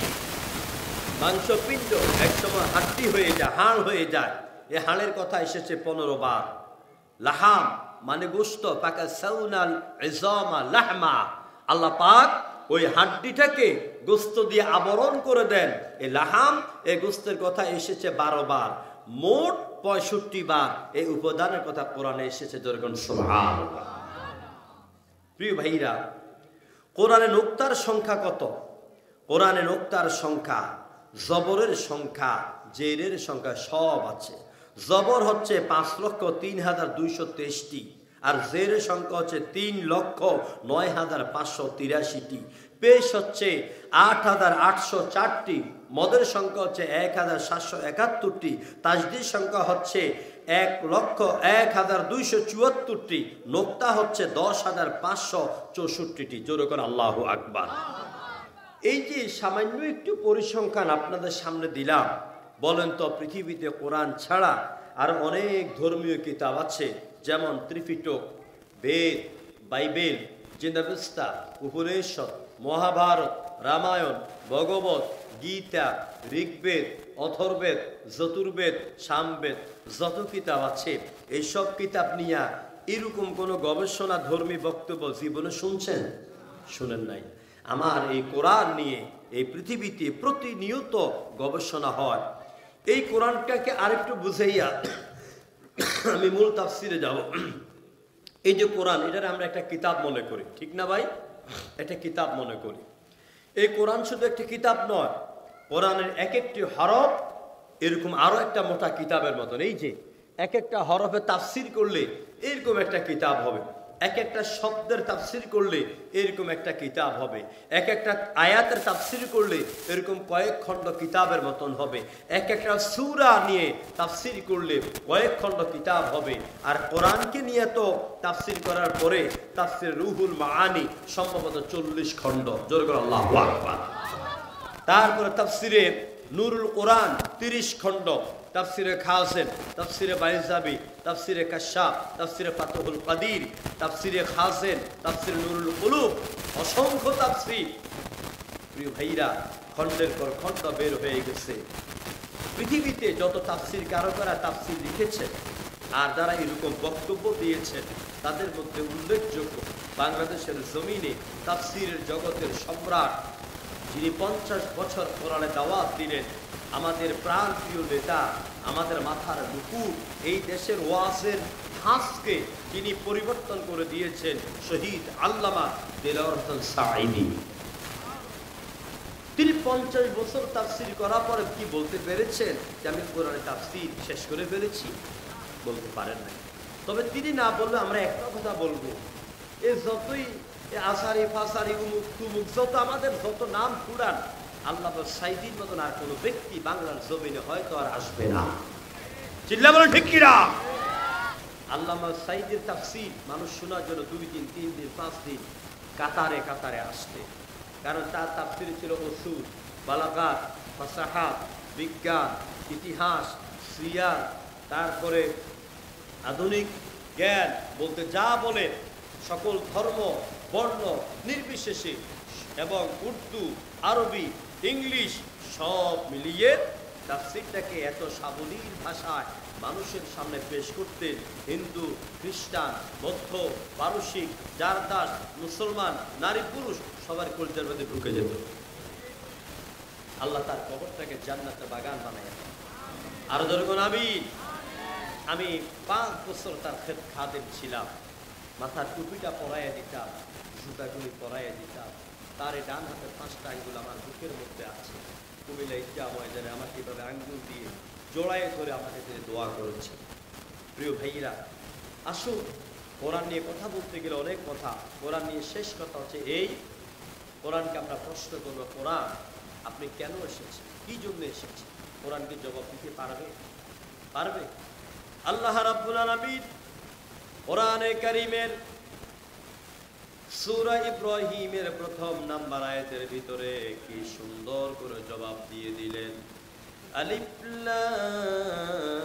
মাংসপিণ্ড এক সময় হাড্ডি হয়ে যায়, হাড় হয়ে যায়, এই হাড়ের কথা এসেছে 15 বার। লাহাম মানে গোশত, পাকা সাউনাল ইজামা লাহমা, আল্লাহ পাক ওই হাড্ডিটাকে গোশত দিয়ে আবরণ করে দেন। এই লাহাম, এই গোশতের কথা এসেছে 12 বার। মোট 65 বার এই উপাদানের কথা কোরআনে এসেছে। যেরকম সুবহানাল্লাহ। প্রিয় ভাইরা, কোরআনে নুক্তার সংখ্যা কত? কোরআনে নুক্তার সংখ্যা, জবরের সংখ্যা, জেরের সংখ্যা সব আছে। জবর হচ্ছে 5,03,223টি, আর জেরের সংখ্যা হচ্ছে 3,09,583টি। পেশ হচ্ছে 8,804টি, মদের সংখ্যা হচ্ছে 1,771টি, তাজদির সংখ্যা হচ্ছে 1,01,274টি, নোক্তা হচ্ছে 10,564টি। জোরে করে আল্লাহু আকবার। এই যে সামান্য একটু পরিসংখ্যান আপনাদের সামনে দিলাম, বলেন তো পৃথিবীতে কোরআন ছাড়া আর অনেক ধর্মীয় কিতাব আছে, যেমন ত্রিপিটক, বেদ, বাইবেল, জিন্দাবিস্তা, উপনিষদ, মহাভারত, রামায়ণ, ভগবত গীতা, ঋগ্বেদ, অথর্বেদ, যতুর্বেদ, সামবেদ, যত কিতাব আছে, এইসব কিতাব নিয়ে এরকম কোনো গবেষণা ধর্মী বক্তব্য জীবনে শুনছেন? শুনেন নাই। আমার এই কোরআন নিয়ে এই পৃথিবীতে প্রতিনিয়ত গবেষণা হয়। এই কোরআনটাকে আরেকটু বুঝাইয়া আমি মূল তাফসিরে যাব। এই যে কোরআন, এটারে আমরা একটা কিতাব মনে করি, ঠিক না ভাই? একটা কিতাব মনে করি। এই কোরআন শুধু একটা কিতাব নয়, কোরআনের এক একটি হরফ এরকম আরো একটা মোটা কিতাবের মতন। এই যে এক একটা হরফে তাফসির করলে এরকম একটা কিতাব হবে, এক একটা শব্দের তাফসির করলে এরকম একটা কিতাব হবে, এক একটা আয়াতের তাফসির করলে এরকম কয়েক খণ্ড কিতাবের মতন হবে, এক একটা সূরা নিয়ে তাফসির করলে কয়েক খণ্ড কিতাব হবে। আর কোরআনকে নিয়ে তো তাফসির করার পরে তাফসির রুহুল মাআনি সম্ভবত 40 খণ্ড। জোরে করে আল্লাহু আকবার। তারপরে তাফসিরে নুরুল কোরআন 30 খণ্ড, তাফসিরে খাসেন, তাফসিরে বাইজাবি, তাফসিরে কাশাফ, তাফসিরে ফাতহুল কাদির, তাফসিরে খাসেন, তাফসিরে নুরুল কুলুব, অসংখ্য তাফসির। প্রিয় ভাইরা, খণ্ডের পর খণ্ড বের হয়ে গেছে। পৃথিবীতে যত তাফসির কারকেরা তাফসির লিখেছে আর যারা এরকম বক্তব্য দিয়েছেন, তাদের মধ্যে উল্লেখযোগ্য বাংলাদেশের জমিনে তাফসিরের জগতের সম্রাট, যিনি 50 বছর কোরআনে দাওয়াত দিলেন, আমাদের প্রাণপ্রিয় নেতা, আমাদের মাথার মুকুট, এই দেশের ওয়াজের ধাঁচকে তিনি পরিবর্তন করে দিয়েছেন, শহীদ আল্লামা দেলোয়ার হোসেন সাঈদী। তিনি 50 বছর তাফসির করার পরে কি বলতে পেরেছেন যে আমি কোরআনে তাফসির শেষ করে ফেলেছি? বলতে পারেন না। তবে তিনি না বললে আমরা একটা কথা বলবো, এ যতই আসারি ফাসারি উমুক তুমুক যত আমাদের যত নাম কুরআন, আল্লামা সাঈদীর মতন আর কোনো ব্যক্তি বাংলার জমিনে হয়তো আর আসবে না। চিল্লা বলেন ঠিক কিনা? আল্লামা সাঈদীর তাফসির মানুষ শোনার জন্য 2 দিন 3 দিন 5 দিন কাতারে কাতারে আসতে, কারণ তার তাফসিরে ছিল উসুল, বালাগাত, ফাসাহাত, বিজ্ঞান, ইতিহাস, সিয়ার, তারপরে আধুনিক জ্ঞান বলতে যা বলে সকল ধর্ম বর্ণ নির্বিশেষে, এবং উর্দু, আরবি, ইংলিশ সব মিলিয়ে তাফসিরটাকে এত সাবলীল ভাষায় মানুষের সামনে পেশ করতেন, হিন্দু, খ্রিস্টান, বৌদ্ধ, পারসিক, জারদাস, মুসলমান, নারী পুরুষ সবার কলিজার মধ্যে ঢুকে যেত। আল্লাহ তার কবরটাকে জান্নাতের বাগান বানায়। আরো যখন আমি 5 বছর তার খাদেম ছিলাম, মাথার টুপিটা পরাইয়া দিতাম, জুতাগুলি পরাইয়া দিতাম, তার এই ডান হাতের 5টা আঙ্গুল আমার বুকের মধ্যে আছে। কুমিল্লা ইচ্ছা ময়দানে আমাকে এভাবে আঙ্গুল দিয়ে জোড়ায় ধরে আমাদের দোয়া করেছে। প্রিয় ভাইয়েরা, আসুন কোরআন নিয়ে কথা বলতে গেলে অনেক কথা। কোরআন নিয়ে শেষ কথা হচ্ছে এই, কোরআনকে আমরা প্রশ্ন করবো, কোরআন আপনি কেন এসেছেন, কি জন্য এসেছেন? কোরআনকে জবাব দিতে পারবে? আল্লাহ রাব্বুল আলামিন কোরআনে কারীমের সূরা ইব্রাহিমের 1 নাম্বার আয়াতের ভিতরে কি সুন্দর করে জবাব দিয়ে দিলেন। আলিফ লাম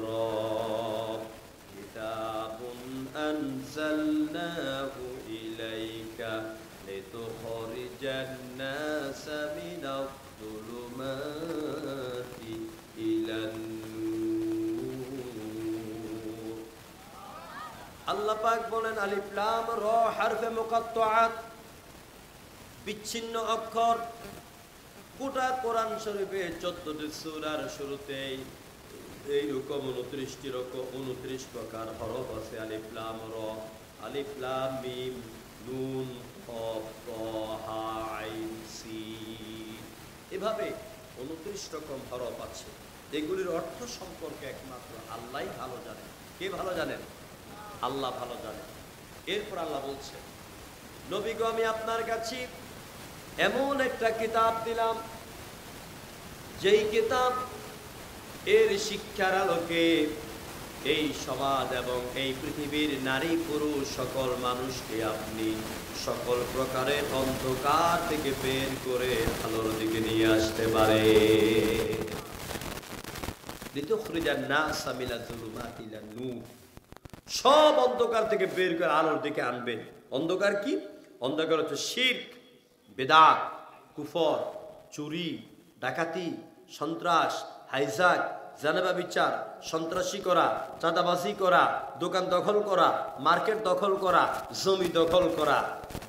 রা কিতাবুন আনজালনাহু ইলাইকা লিতুখরিজান নাসা মিনাল যুলুমাতি ইলান নূর। আল্লাহ পাক বলেন আলিফ লাম রা হারফে মুকাত্তাআত, বিচ্ছিন্ন অক্ষর। গোটা কোরআন শরীফে 14টি সূরার শুরুতেই এইরকম 29 প্রকার হরফ আছে। আলিফ লাম রা, আলিফ লাম মিম, নুন, কফ, হা, আইন, সিন, এভাবে 29 রকম হরফ আছে। এগুলির অর্থ সম্পর্কে একমাত্র আল্লাহই ভালো জানেন। কে ভালো জানেন? আল্লাহ ভালো জানেন। এরপর আল্লাহ বলছে, নবী গো আমি আপনার কাছে এমন একটা কিতাব দিলাম, যেই কিতাব এর শিক্ষার আলোকে এই সমাজ এবং এই পৃথিবীর নারী পুরুষ সকল মানুষকে আপনি সকল প্রকারের অন্ধকার থেকে বের করে আলোর দিকে নিয়ে আসতে পারে। সব অন্ধকার থেকে বের করে আলোর দিকে আনবেন। অন্ধকার কি? অন্ধকার হচ্ছে শিরক, বেদাত, কুফর, চুরি, ডাকাতি, সন্ত্রাস, হাইজাক, জানাবা বিচার, সন্ত্রাসী করা, চাঁদাবাজি করা, দোকান দখল করা, মার্কেট দখল করা, জমি দখল করা,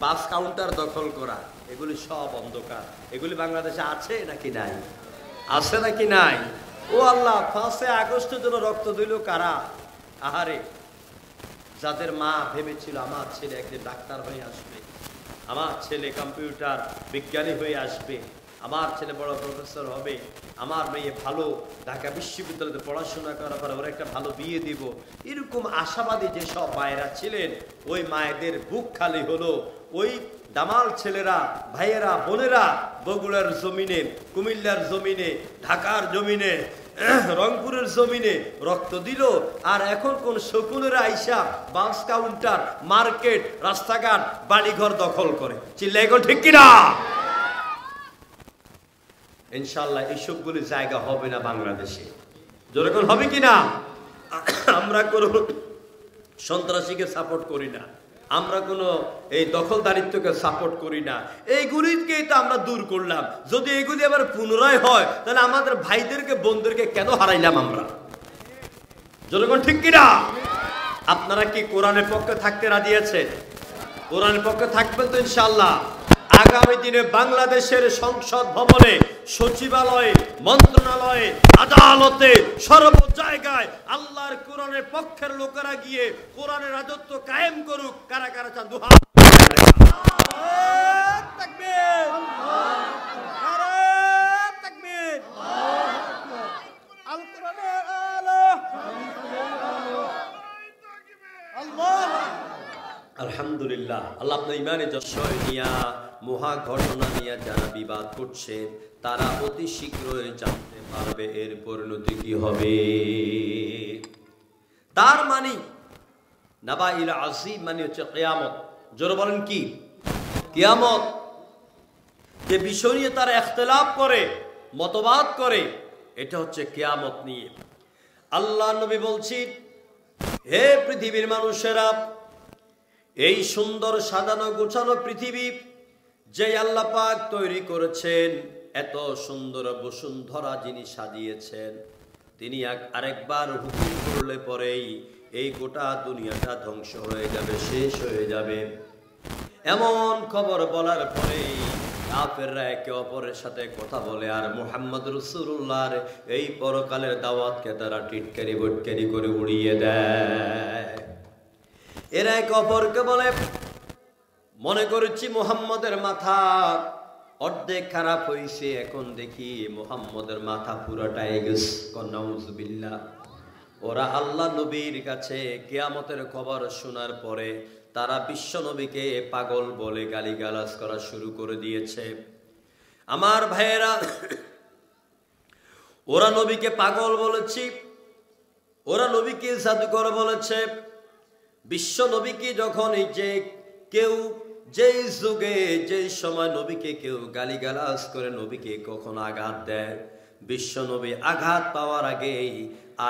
বাস কাউন্টার দখল করা, এগুলি সব অন্ধকার। এগুলি বাংলাদেশে আছে নাকি নাই? আছে নাকি নাই? ও আল্লাহ, 5 আগস্টের জন্য রক্ত দিল কারা? আহারে, যাদের মা ভেবেছিল আমার ছেলে একদিন ডাক্তার হয়ে আসবে, আমার ছেলে কম্পিউটার বিজ্ঞানী হয়ে আসবে, আমার ছেলে বড় প্রফেসর হবে, আমার মেয়ে ভালো ঢাকা বিশ্ববিদ্যালয়তে পড়াশোনা করার পরে ওরা একটা ভালো বিয়ে দিব, এরকম আশাবাদী যেসব মায়েরা ছিলেন, ওই মায়েদের বুক খালি হলো। ওই দামাল ছেলেরা, ভাইয়েরা, বোনেরা বগুড়ার জমিনে, কুমিল্লার জমিনে, ঢাকার জমিনে, রংপুরের জমিনে রক্ত দিল। আর এখন কোন শকুনেরা আইসা বাস কাউন্টার, মার্কেট, রাস্তাঘাট, বাড়িঘর দখল করে। চিল্লাই গো ঠিক কিনা? ইনশাআল্লাহ এইসবগুলি জায়গা হবে না বাংলাদেশে। যেরকম হবে কিনা? আমরা কোনো সন্ত্রাসীকে সাপোর্ট করি না, আমরা কোনো এই দখলদারিত্বকে সাপোর্ট করি না। এইগুলিকেই তো আমরা দূর করলাম। যদি এগুলি আবার পুনরায় হয় তাহলে আমাদের ভাইদেরকে বোনদেরকে কেন হারাইলাম আমরা? যেরকম ঠিক কিনা? আপনারা কি কোরআনের পক্ষে থাকতে রাজি আছেন? কোরআনের পক্ষে থাকবেন তো ইনশাআল্লাহ? আগামী দিনে বাংলাদেশের সংসদ ভবনে, সচিবালয়ে, মন্ত্রণালয়ে, আদালতে, সর্ব জায়গায় আল্লাহর কোরআনের পক্ষের লোকেরা গিয়ে কোরআনের রাজত্ব কায়েম করুক। কারা কারা চান? দুহাত। তাকবীর, নারে তাকবীর। আল কোরআনের আলো, আল্লাহ। আলহামদুলিল্লাহ। আল্লাহ আপনার ইমানে যশয় নিয়া, মহা ঘটনা নিয়ে যারা বিবাদ করছে তারা অতি শীঘ্রই জানতে পারবে এর পরিণতি কি হবে। তার মানে নাবাইল আজিম মানে হচ্ছে কিয়ামত। জোরে বলেন কি? কিয়ামত। যে বিষয় নিয়ে তারা ইখতিলাফ করে, মতবাদ করে, এটা হচ্ছে কিয়ামত নিয়ে। আল্লাহ নবী বলছেন, হে পৃথিবীর মানুষেরা, এই সুন্দর সাজানো গোছানো পৃথিবী যে আল্লাহ পাক তৈরি করেছেন, এত সুন্দর বসুন্ধরা যিনি সাজিয়েছেন, তিনি আরেকবার হুকুম করলে পরেই এই গোটা দুনিয়াটা ধ্বংস হয়ে যাবে, শেষ হয়ে যাবে। এমন খবর বলার পরেই কাফেররা একে অপরের সাথে কথা বলে আর মুহাম্মদ রাসূলুল্লাহর এই পরকালের দাওয়াতকে তারা টিটকারি বটকারি করে উড়িয়ে দেয়। এরা একে অপরকে বলে, মনে করেছি মুহাম্মদের মাথা অর্ধেক খারাপ হয়েছে, এখন দেখি মুহাম্মদের মাথা পুরোটাই গেছে। নাউযুবিল্লাহ। ওরা আল্লাহ নবীর কাছে কিয়ামতের খবর শোনার পরে তারা বিশ্ব নবীকে পাগল বলে গালিগালাজ করা শুরু করে দিয়েছে। আমার ভাইয়েরা, ওরা নবীকে পাগল বলেছি, ওরা নবীকে জাদুকর বলেছে। বিশ্ব নবীকে যখন এই যে কেউ যেই যুগে যেই সময় নবীকে কেউ গালিগালাজ করে, নবীকে কখন আঘাত দেয়, বিশ্ব নবী আঘাত পাওয়ার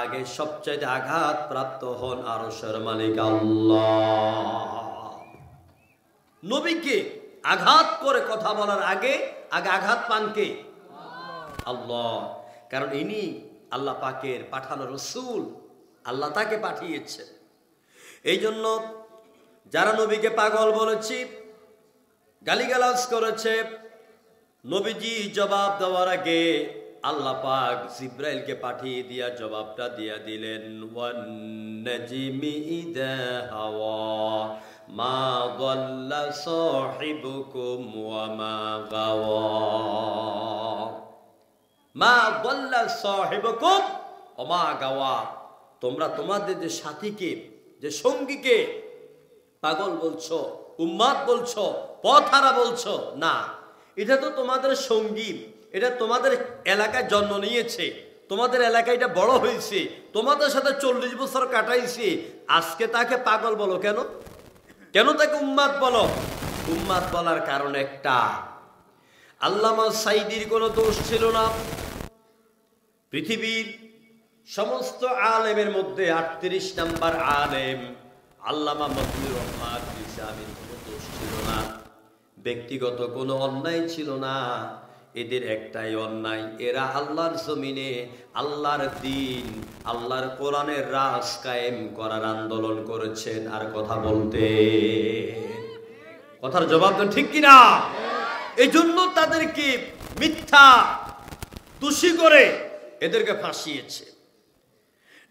আগে সবচাইতে আঘাত প্রাপ্ত হন আরশের মালিক আল্লাহ। নবীকে আঘাত করে কথা বলার আগে আঘাত পান কে? আল্লাহ। কারণ ইনি আল্লাহ পাকের পাঠানো রাসূল, আল্লাহ তাকে পাঠিয়েছে। এই জন্য যারা নবীকে পাগল বলেছি, গালিগালাজ করেছে, নবীজি জবাব দেওয়ার আগে আল্লাহ পাক জিব্রাইলকে পাঠিয়ে দিয়া জবাবটা দিয়া দিলেন, ওয়ান নাজমি ইযা হাওয়া মা দাল্লা সাহিবুকুম ওয়া মা গাওয়া। মা দাল্লা সাহিবুকুম ওয়া মা গাওয়া। তোমরা তোমাদের যে সাথীকে, যে সঙ্গীকে পাগল বলছো, উম্মাদ বলছো, পথহারা বলছো, না, এটা তো তোমাদের সঙ্গী, এটা তোমাদের এলাকায় জন্ম নিয়েছে, তোমাদের এলাকায় এটা বড় হয়েছে, তোমাদের সাথে 40 বছর কাটাইছে, আজকে তাকে পাগল বলো কেন? কেন তাকে উম্মাদ বলো? উম্মাদ বলার কারণ একটা, আল্লামা সাঈদীর কোনো দোষ ছিল না। পৃথিবীর সমস্ত আলেমের মধ্যে 38 নাম্বার আলেম আল্লামা মজনুর রহমান রিসাবির কোনো দোষ ছিল না, ব্যক্তিগত কোনো অন্যায় ছিল না। এদের একটাই অন্যায়, এরা আল্লাহর জমিনে আল্লাহর দ্বীন, আল্লাহর কোরআনের রাজ কায়েম করার আন্দোলন করেছেন আর কথা বলতে। কথার জবাব তো ঠিক কিনা? এই জন্য তাদেরকে মিথ্যা দোষী করে এদেরকে ফাঁসিয়েছে।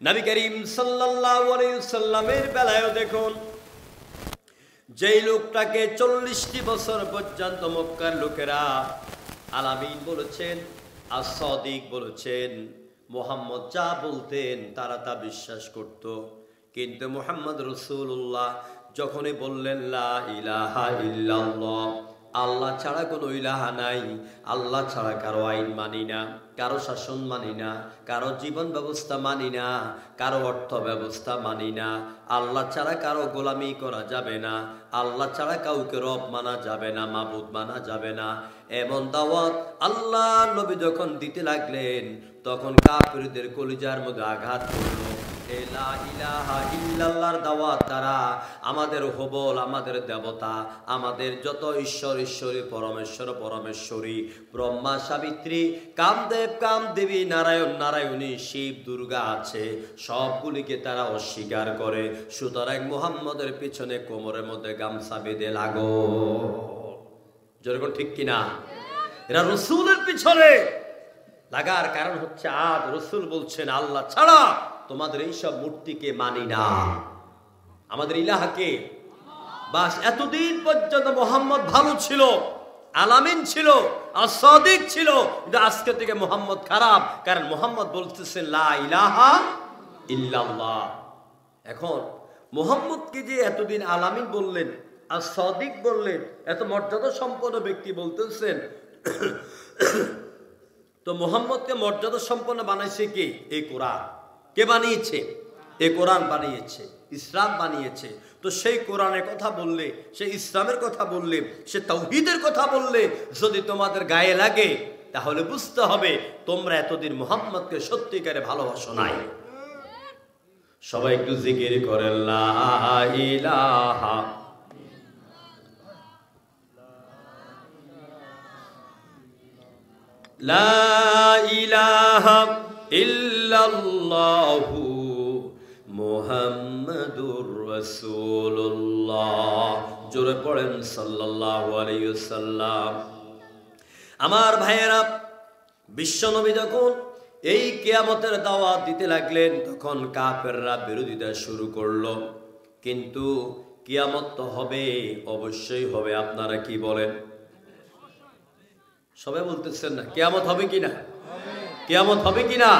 নবী করিম সাল্লাল্লাহু আলাইহি সাল্লামের বেলায়ও দেখুন, যেই লোকটাকে 40টি বছর পর্যন্ত মক্কার লোকেরা আলামিন বলেছেন, as-সাদিক বলেছেন, মুহাম্মদ যা বলতেন তারা তা বিশ্বাস করত। কিন্তু মুহাম্মদ রাসূলুল্লাহ যখনই বললেন লা ইলাহা ইল্লাল্লাহ আল্লাহ ছাড়া কোনো ইলাহা নাই, আল্লাহ ছাড়া কারো আইন মানি না, কারো শাসন মানি না, কারো জীবন ব্যবস্থা মানি না, কারো অর্থ ব্যবস্থা মানি না, আল্লাহ ছাড়া কারো গোলামি করা যাবে না, আল্লাহ ছাড়া কাউকে রব মানা যাবে না, মাবুদ মানা যাবে না। এমন দাওয়াত আল্লাহ নবী যখন দিতে লাগলেন তখন কাফিরদের কলিজার মধ্যে আঘাত করলো। লা ইলাহা ইল্লাল্লাহর দাওয়াত দ্বারা আমাদের হবল, আমাদের দেবতা, আমাদের যত ঈশ্বর ঈশ্বরী, পরমেশ্বর পরমেশ্বরী, ব্রহ্মা সাবিত্রী, কামদেব কামদেবী, নারায়ণ নারায়ণী, শিব দুর্গা আছে, সবগুলিকে তারা অস্বীকার করে। সুতরাং মুহাম্মদের পিছনে কোমরের মধ্যে গামছা বেঁধে লাগো। যেরকম ঠিক কিনা? এরা রসুলের পিছনে লাগার কারণ হচ্ছে আজ রসুল বলছেন আল্লাহ ছাড়া তোমাদের এইসব মূর্তিকে মানি না, আমাদের ইলাহাকে। বাস এতদিন পর্যন্ত মোহাম্মদ ভালো ছিল, আলামিন ছিল, আর সাদিক ছিল, কিন্তু আজকে থেকে মোহাম্মদ খারাপ, কারণ মোহাম্মদ বলতেছেন লা ইলাহা ইল্লাল্লাহ। এখন মোহাম্মদকে যে এতদিন আলামিন বললেন আর সাদিক বললেন, এত মর্যাদা সম্পন্ন ব্যক্তি বলতেছেন, তো মোহাম্মদকে মর্যাদা সম্পন্ন বানাইছে কে? এই কোরআন। কে বানিয়েছে? এই কোরআন বানিয়েছে, ইসলাম বানিয়েছে। তো সেই কোরআনের কথা বললে, সেই ইসলামের কথা বললে, সে তাওহীদের কথা বললে যদি তোমাদের গায়ে লাগে, তাহলে বুঝতে হবে তোমরা এতদিন মুহাম্মদকে সত্যিকারে ভালোবাসো নাই। সবাই একটু জিকির করেন লা ইলাহা লা ইলাহা ইল্লাল্লাহু মুহাম্মাদুর রাসূলুল্লাহ। জোরে পড়েন সাল্লাল্লাহু আলাইহি ওয়াসাল্লাম। আমার ভাইয়েরা, বিশ্বনবী যখন এই কিয়ামতের দাওয়াত দিতে লাগলেন তখন কাফেররা বিরোধিতা শুরু করলো। কিন্তু কিয়ামত তো হবে, অবশ্যই হবে। আপনারা কি বলেন? সবাই বলতেছেন না কিয়ামত হবে কিনা? কিয়ামত হবে কিনা?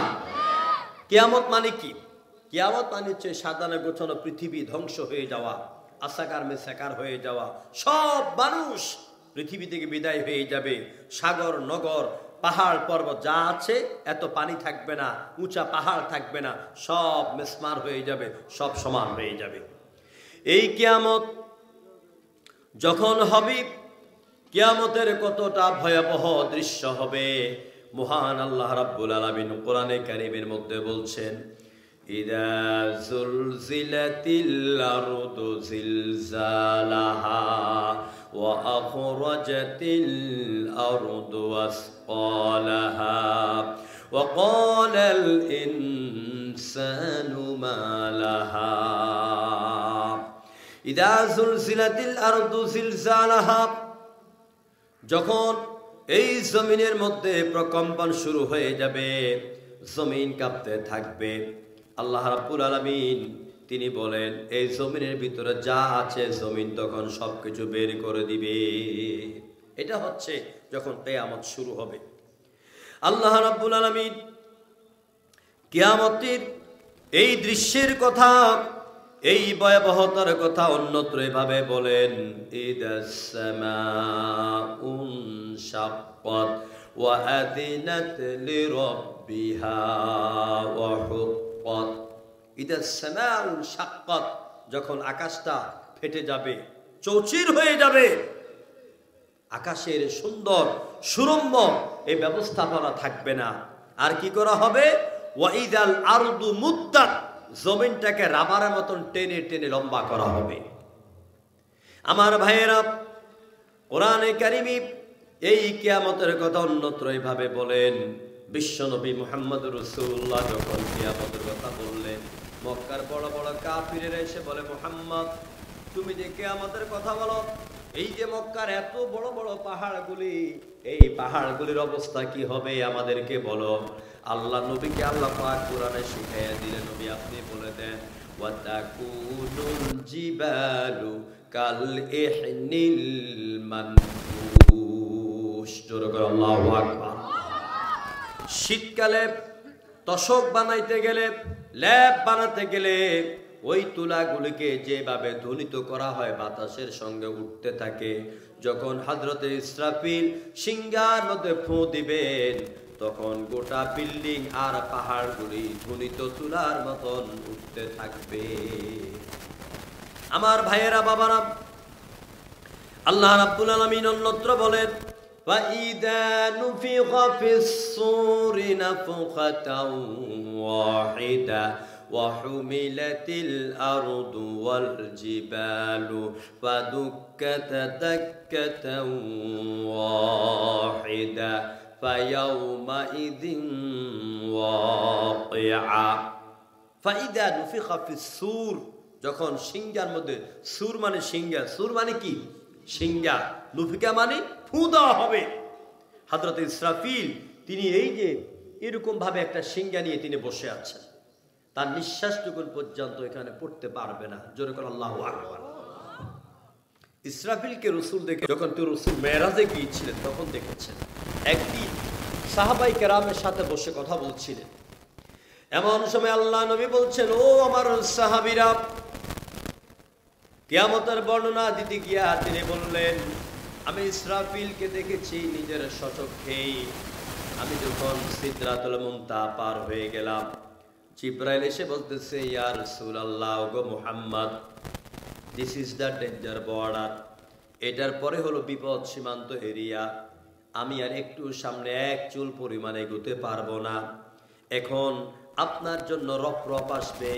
কিয়ামত মানে কি? কিয়ামত মানে হচ্ছে সাজানো গোছানো পৃথিবী ধ্বংস হয়ে যাওয়া, আসাকার মেসাকার হয়ে যাওয়া, সব মানুষ পৃথিবী থেকে বিদায় হয়ে যাবে। সাগর নগর পাহাড় পর্বত যা আছে এত পানি থাকবে না, উঁচা পাহাড় থাকবে না, সব মেসমার হয়ে যাবে, সব সমান হয়ে যাবে। এই কিয়ামত যখন হবে, কিয়ামতের কতটা ভয়াবহ দৃশ্য হবে মহান আল্লাহ রাব্বুল আলামিন কোরআনে কারীমের মধ্যে বলছেন, ইযা যুলজিলাতিল আরদু জিলজালাহা ওয়া আখরাজাতিল আরদু আসকালাহা ওয়া ক্বালাল ইনসানু মা লাহা। ইযা যুলজিলাতিল আরদু জিলজালাহা, যখন এই জমিনের মধ্যে প্রকম্পন শুরু হয়ে যাবে, জমিন কাঁপতে থাকবে, আল্লাহ রাব্বুল আলামিন তিনি বলেন এই জমিনের ভিতরে যা আছে জমিন তখন সবকিছু বের করে দিবে। এটা হচ্ছে যখন কিয়ামত শুরু হবে। আল্লাহ রাব্বুল আলামিন কিয়ামতের এই দৃশ্যের কথা, এই ভয়াবহতার কথা অন্যত্র এভাবে বলেন, ইদাস সামাউ শাক্কাত ওয়া আযিনাত লিরাব্বিহা ওয়া হুক্কাত। ইদাস সামাউ শাক্কাত, যখন আকাশটা ফেটে যাবে, চৌচির হয়ে যাবে, আকাশের সুন্দর সুরম্য এই ব্যবস্থাপনা থাকবে না। আর কি করা হবে? ওয়া ইদাল আরদু মুদ্দাত, জমিনটাকে রাবারের মতন টেনে টেনে লম্বা করা হবে। আমার ভাইয়েরা, কোরআনে কারিমে এই কিয়ামতের কথা অন্যত্র এইভাবে বলেন। বিশ্বনবী মুহাম্মদুর রাসূলুল্লাহ যখন কিয়ামতের কথা বললেন, মক্কার বড় বড় কাফিরেরা এসে বলে, মুহাম্মদ তুমি যে কিয়ামতের কথা বলো, এই যে মক্কার এত বড় বড় পাহাড়গুলি, এই পাহাড়গুলির অবস্থা কি হবে আমাদেরকে বলো। আল্লাহ নবীকে আল্লাহ পাক কোরআনে শিখাইয়া দিলেন, নবী আপনি বলে দেন, ওয়াতাকুনুল জিবালু কাল ইহনিল মানফুশ। জোরে করে আল্লাহু আকবার। শীতকালে তোশক বানাইতে গেলে, ল্যাব বানাতে গেলে ওই তুলাগুলিকে যেভাবে ধ্বনিত করা হয় বাতাসের সঙ্গে উঠতে থাকে, যখন হযরতে ইসরাফিল সিংহার মধ্যে ফু দিবেন তখন গোটা বিল্ডিং আর পাহাড়গুলি ধ্বনিত তুলার মতন উঠতে থাকবে। আমার ভাইয়েরা বাবারা, আল্লাহ রাব্বুল আলামিন অন্যত্র বলেন فَإِذَا نُفِخَ فِي الصُّورِ نَفْخَةً وَاحِدَةً وَحُمِلَتِ الْأَرْضُ وَالْجِبَالُ فَدُكَّتَا دَكَّةً وَاحِدَةً فَيَوْمَئِذٍ وَاقِعَةٌ فَإِذَا نُفِخَ فِي الصُّورِ, যখন সিংহার মধ্যে, সুর মানে সিংহা, সুর মানে কি? সিংহা, নুফিকা মানে ফু দেওয়া হবে। হযরত ইসরাফিল তিনি এই যে এরকম ভাবে একটা সিংহা নিয়ে তিনি বসে আছেন, তার নিঃশ্বাসটুকুন পর্যন্ত এখানে পড়তে পারবে না। জোরে করে আল্লাহু আকবার। ইসরাফিলকে রাসূল দেখে, যখন তো রাসূল মেরাজে গিয়েছিলেন তখন দেখেছেন। একদিন সাহাবায়ে কেরামের সাথে বসে কথা বলছিলেন, এমন সময় আল্লাহ নবী বলছেন, ও আমার সাহাবীরা, কিয়ামতের বর্ণনা দিতে গিয়া তিনি বললেন, আমি ইসরাফিলকে দেখেছি নিজের স্বচক্ষেই। আমি যখন সিদরাতুল মুনতাহা পার হয়ে গেলাম, জিবরাইল এসে বলতেছে, ইয়া রাসূলুল্লাহ, ওগো Muhammad, this is the danger border, এটার পরে হলো বিপদ সীমান্ত এরিয়া। আমি আর একটু সামনে এক চুল পরিমাণে এগোতে পারবো না। এখন আপনার জন্য রফরফ আসবে,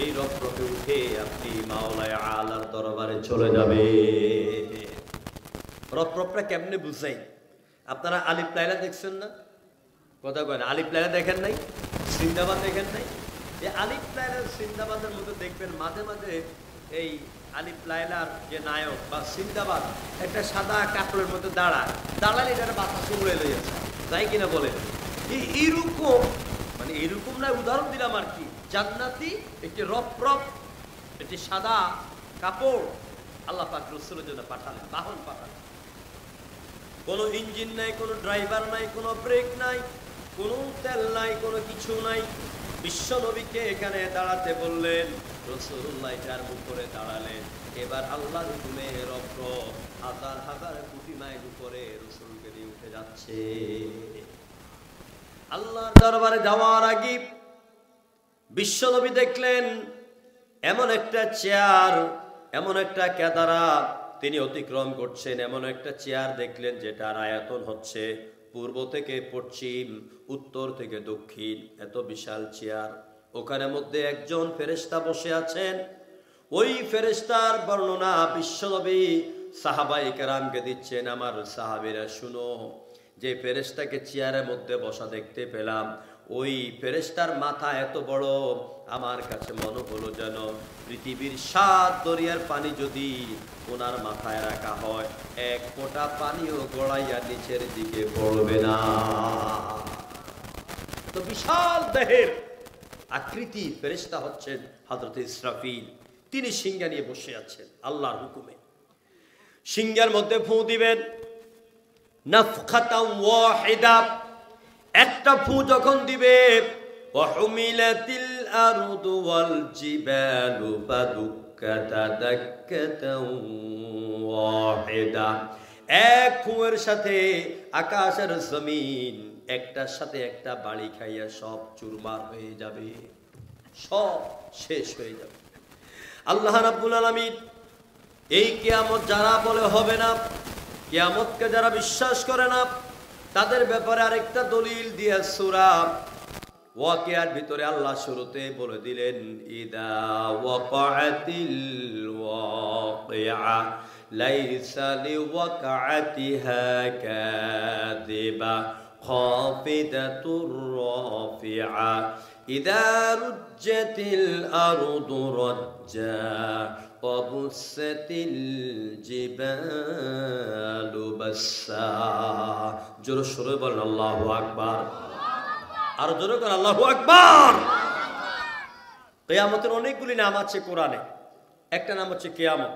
এই রফরফে উঠে আপনি মাওলায়ে আলার দরবারে চলে যাবে। রফরফটা কেমনে বুঝাই? আপনারা আলিফ লায়লা দেখছেন না? কথা কয় না, আলিফ লায়লা দেখেন নাই? সিন্দাবাদ দেখেন নাই? এই আলিফ লায়লা সিন্দাবাদের মধ্যে দেখবেন মাঝে মাঝে এই আলিফ লায়লার যে নায়ক বা সিন্দাবাদ একটা সাদা কাপড়ের মধ্যে দাঁড়ালে এটার বাতাসে উড়ে লেগেছে, তাই কিনা বলেন? এইরকম, মানে এরকম না, উদাহরণ দিলাম আর কি। জান্নাতি একটি রফরফ, একটি সাদা কাপড় আল্লাহ পাক রাসূলের জন্য পাঠালেন, বাহন পাঠালেন। কোনো ইঞ্জিন নাই, কোনো ড্রাইভার নাই, কোনো ব্রেক নাই, কোনো তেল নাই, কোনো কিছু নাই। বিশ্ব নবীকে এখানে দাঁড়াতে বললেন, রাসূলুল্লাহ এটার উপরে দাঁড়ালেন। এবার আল্লাহর হুকুমে রফরফ হাজার হাজার কোটি মাইল উপরে রাসূলকে নিয়ে উঠে যাচ্ছে। আল্লাহর দরবারে যাওয়ার আগে বিশ্ব নবী দেখলেন এমন একটা চেয়ার, এমন একটা কেদারা তিনি অতিক্রম করছেন। এমন একটা চেয়ার দেখলেন যেটার আয়তন হচ্ছে পূর্ব থেকে পশ্চিম, উত্তর থেকে দক্ষিণ, এত বিশাল চেয়ার। ওখানে মধ্যে একজন ফেরেশতা বসে আছেন। ওই ফেরেশতার বর্ণনা বিশ্বনবী সাহাবায়ে কেরামকে দিচ্ছেন। আমার সাহাবীরা শুনো, যে ফেরেশতাকে চেয়ারের মধ্যে বসা দেখতে পেলাম, ওই ফেরেশতার মাথা এত বড়, আমার কাছে মনে হলো যেন পৃথিবীর 7 দরিয়ার পানি যদি ওনার মাথায় রাখা হয়, এক ফোঁটা পানিও গড়াইয়া নিচের দিকে পড়বে না। তো বিশাল দেহের আকৃতি ফেরেশতা হচ্ছেন হযরত ইসরাফিল। তিনি সিংহা নিয়ে বসে আছেন আল্লাহর হুকুমে। সিংহার মধ্যে ফু দিবেন, নাফখাতাও ওয়াহিদা, একটা ফু যখন দিবে, ওয়াহুমিলাতিল আরদু ওয়াল জিবালু ফাদুক্কাতা দাক্কাতাও ওয়াহিদা, এক ফুয়ের সাথে আকাশের জমিন একটার সাথে একটা বাড়ি খাইয়া সব চুরমার হয়ে যাবে, সব শেষ হয়ে যাবে। আল্লাহ রাব্বুল আলামিন এই কিয়ামত যারা বলে হবে না, কিয়ামতকে যারা বিশ্বাস করে না, তাদের ব্যাপারে আরেকটা দলিল দিয়ে সূরা ওয়াকিয়ার ভিতরে আল্লাহ শুরুতে বলে দিলেন, ইদা ওয়াকাআতিল ওয়াকিআ লাইসা লিওয়াকাআতিহা কাযিবা খাফিদাতুর রাফিআ ইদা রুজ্জাতিল আরদু রাজ্জা ওয়াবুসাতিল জিবালু বাসসা। জোরে সরে বলেন আল্লাহু আকবার। আর জোরে করে আল্লাহু আকবার। কিয়ামতের অনেকগুলি নাম আছে কোরআনে। একটা নাম হচ্ছে কিয়ামত,